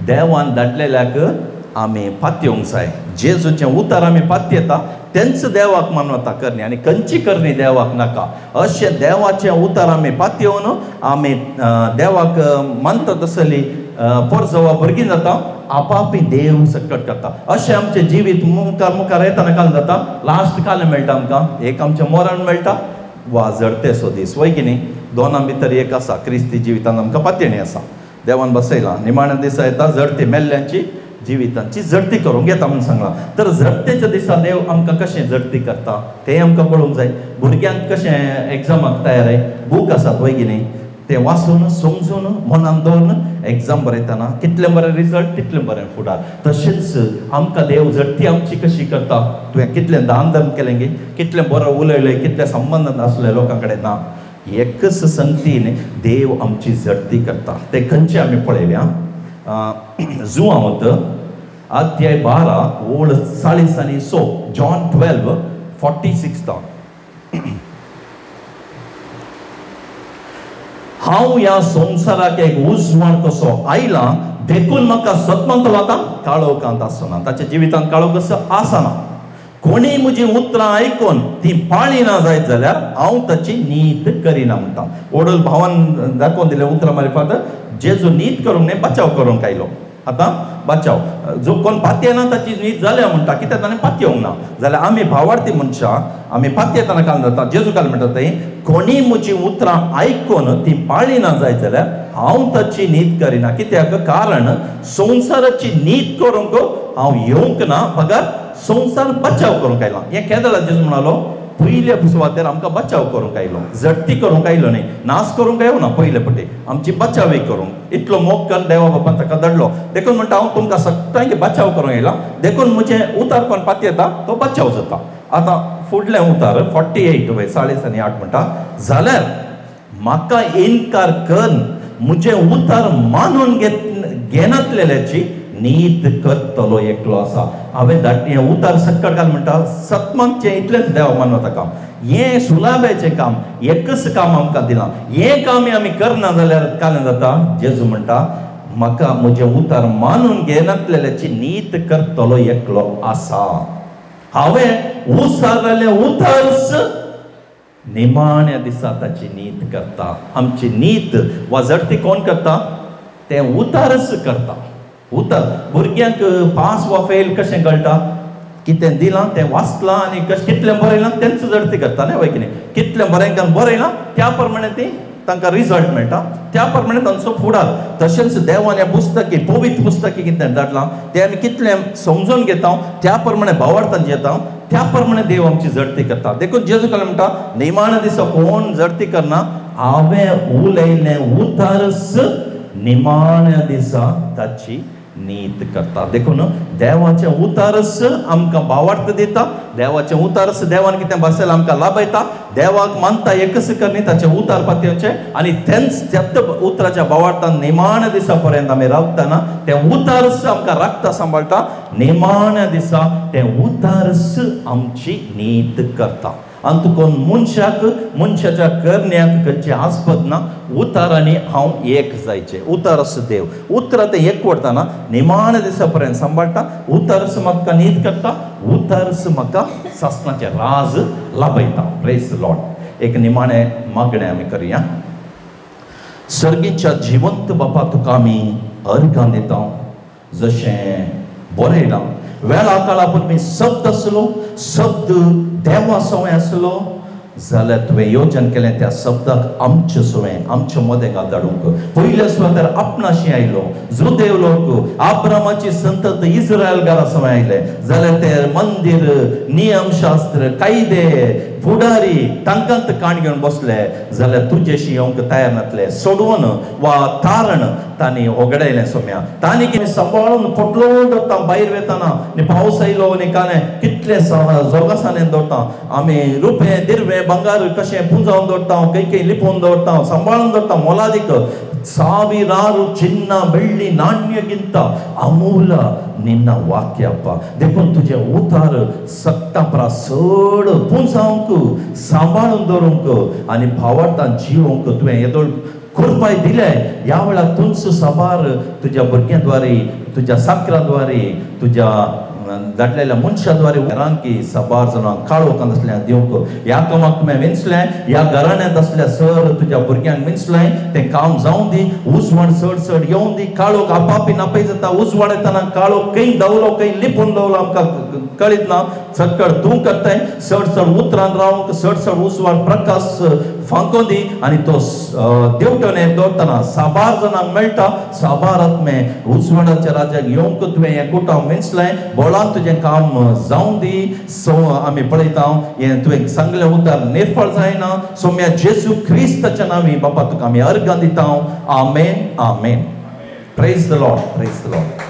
देवान धाडलेल्याक आमी पातयोंक जाय जेजूचें उतर आमी पातयेता तेंच देवाक मानवता करणी आनी खंयची करणी देवाक नाका अशें देवाचें उतर आमी पातयेवन आमी देवाक मानता तसली परजवा भुरगीं जाता आपापी देव सकट करता अशें आमचें जिवीत मुखार मुखार येताना काल जाता लास्ट काल मेळटा आमकां एक आमचें मरण मेळटा वा जडते सो दीस वय की न्ही दोनां भितर एक आसा क्रिस्ती जिवितांत आमकां पातयणी आसा देवान बसयलां निमाण्या दिसा येता जडती मेल्ल्यांची जिवितांची जडती करूंक येता म्हणून सांगलां तर जडतेच्या दिसा देव आमकां कशें जडती करता तें आमकां कळूंक जाय भुरग्यांक कशें एग्जामाक तयार बूक आसात वय की न्ही ते वाचून समजून मनान दवरून एग्जाम बरयतना कितलें बरें रिजल्ट तितलें बरें फुडार तशेंच आमकां देव जडती आमची कशी करता तुवें कितलें दान धर्म केलें गे कितलें बरें उलयलें कितलें संबंद आसले लोकां कडेन ना एकच संगतीन देव आमची जडती करता ते खंयचे आमी पळयल्या जुआंवत अध्याय 12 ओळ 40 आनी 6 जॉन 12:46 हांव ह्या संवसाराक एक उजवाड कसो आयला देखून म्हाका सतमंत वता काळोखांत आसना ताच्या जिवितांत काळोख कसो आसना कोणी म्हजी उतरां आयकून ती पाळिना जायत जाल्यार हांव ताची नीत करिना म्हणटा ओडल भावान दाखोवन दिलें उतरां मारिफात जेजू नीत करूंक न्ही बचाव करूंक आयलो आतां बचाव जो कोण पातयना ताची नीत जाल्या म्हणटा कित्याक ताणें पातयेवंक ना जाल्यार आमी भावार्थी मनशां आमी पातयेतना काल जाता जेजू काल म्हणटा थंय कोणी म्हजी उतरां आयकून ती पाळिना जायत जाल्यार हांव ताची नीत करिना कित्याक कारण संवसाराची नीत करूंक हांव येवंक ना बगर संवसार बचाव करूंक आयला हें केदला जेजू म्हणालो पयल्या सुवातेर आमकां बचाव करूंक आयलो जडती करूंक आयलो न्ही नाश करूंक येवना पयले पटी आमची बचाव करूंक इतलो मोग कर देवा बापान ताका धाडलो देखून म्हणटा हांव तुमकां सगळ्यांक बचाव करूंक येयला देखून म्हजें उतार कोण पातयेता तो बचाव जाता आतां फुडलें उतार 48 वय 40 आनी 8 म्हणटा जाल्यार म्हाका इन्कार कर म्हजें उतार मानून घेनातलेल्याची नीत करतलो एकलो आसा हांवें हें उतार सकट घाल म्हणटा सतमांतचें इतलेंच देवा मानवता काम हें सुलाभेचें काम एकच काम आमकां दिलां हें काम आमी करना जाल्यार कालें जाता जेजू म्हणटा म्हाका म्हजें उतार मानून घेनातलेल्याची नीत करतलो एकलो आसा हांवें उसारलेलें उतारच निमाण्या दिसा ताची नीत करता आमची नीत वा जडती कोण करता तें उतारच करता उतर भुरग्यांक पास वा फेल कशें कळटा कितें दिलां तें वाचलां आनी कितलें बरयलां तेंच जडती करता न्ही वय की न्ही कितलें बरें बरयलां त्या प्रमाणे ती तांकां रिजल्ट मेळटा त्या प्रमाणे तांचो फुडार तशेंच देवान हें पुस्तकी पवित्र पुस्तकी कितें धाडलां तें आमी कितलें समजून घेता त्या प्रमाणे भावार्थान जेता त्या प्रमाणे देव आमची जडती करता देखून जेजू काल म्हणटा निमाण्या दिसा कोण जडती करना हांवें उलयलें उतारच निमाण्या दिसा ताची नीत करता. देखून देवाचें उतारस आमकां भावार्थ दिता. देवाचें उतारस देवान कितें बसयलां आमकां लाभयता. देवाक मानता एकच करनी ताचें उतार पातयेचें आनी त्याच उतराच्या भावार्थान निमाण्या दिसा पर्यंत आमी रावतना तें उतारस आमकां राखता सांबाळटा. निमाण्या दिसा तें उतारस आमची नीत करता. आनी तुकोन मनशाच्या करण्याक खंयचें आस्पद ना. उतार आनी हांव एक जायचें. उतारस देव उतरां तें एकवटतना निमाण्या दिसा पर्यंत सांबाळटा. उतारस म्हाका नीत करता. उतारस म्हाका सासणाचें राज लाभयता. Praise the Lord. एक निमाणें मागणें आमी करया. सर्गीच्या जिवंत बापा तुका आमी अर्गां दिता. जशें बरयलां वेळा काळा पूण शब्द आसलो. शब्द देवा सवय आसलो जाल्यार तुवें येवजन केलें त्या शब्दाक आमचे सवय आमच्या मदें धाडूंक. पयल्या सुवातेर आपणाशी आयलो. जो देव लोक आब्रामाची संतत इस्रायल घरा सवय आयले जाल्यार ते मंदिर नियमशास्त्र कायदे फुडारी तांकांत काण घेवन बसले जाल्यार तुजेशी येवंक तयार नासले. सोडवून वा तारण तांणी ओगडायलें सोम्या. तांणी कितें सांबाळून फोटलो दवरता भायर वेताना. आनी पावस आयलो आनी कांय कितले जोगासाने दवरता. आमी रुपें दिरवें बंगार कशें पुंजावन दवरता. खंय लिपोवन दवरता सांबाळून दवरता. मोलादीक ಸಾವಿರಾರು ಚಿನ್ನ ಬೆಳ್ಳಿ ನಾಣ್ಯಗಿಂತ ಅಮೂಲ ನಿನ್ನ ವಾಕ್ಯಪ್ಪ. देखून तुझे उतार सक्ता परा चड पुंजावंक सांबाळून दवरूंक आनी भावार्थान जिवंक तुवें येदोळ कृपाय दिले. ह्या वेळार तुमचो साबार तुज्या भुरग्यां तुज्या साकरां तुज्या धाडलेल्या मनशाद्वारे घरांकी साबार जाणांक काळोखांत असल्या दिवंक. ह्या कामाक तुवें विंचलें. ह्या घराण्यांत असल्या सर तुज्या भुरग्यांक विंचलें. तें काम जावं दी. उजवाड चड येवं दी. काळोख आपापी नापय जाता. उजवाड येताना काळोख खंय दवरलो खंय लिपून दवरलो आमकां कळीत ना. चड तूं करताय. चड उतरान रावंक चड उजवाड प्रकाश फांको दी आनी तो देवटणे दवरतना साबार जाणांक मेळटा. साबार आत्मे उजवाडाच्या राज्याक येवंक तुवें हें कुटाम विंचलें. बोळान तुजें काम जावं दी. सो आमी पळयता हें तुवें सांगलें उतार निर्फळ जायना. सोम्या जेजू क्रिस्ताच्या नांवी बापा तुका आमी अर्गां दिता. Amen amen. Praise the Lord. Praise the Lord.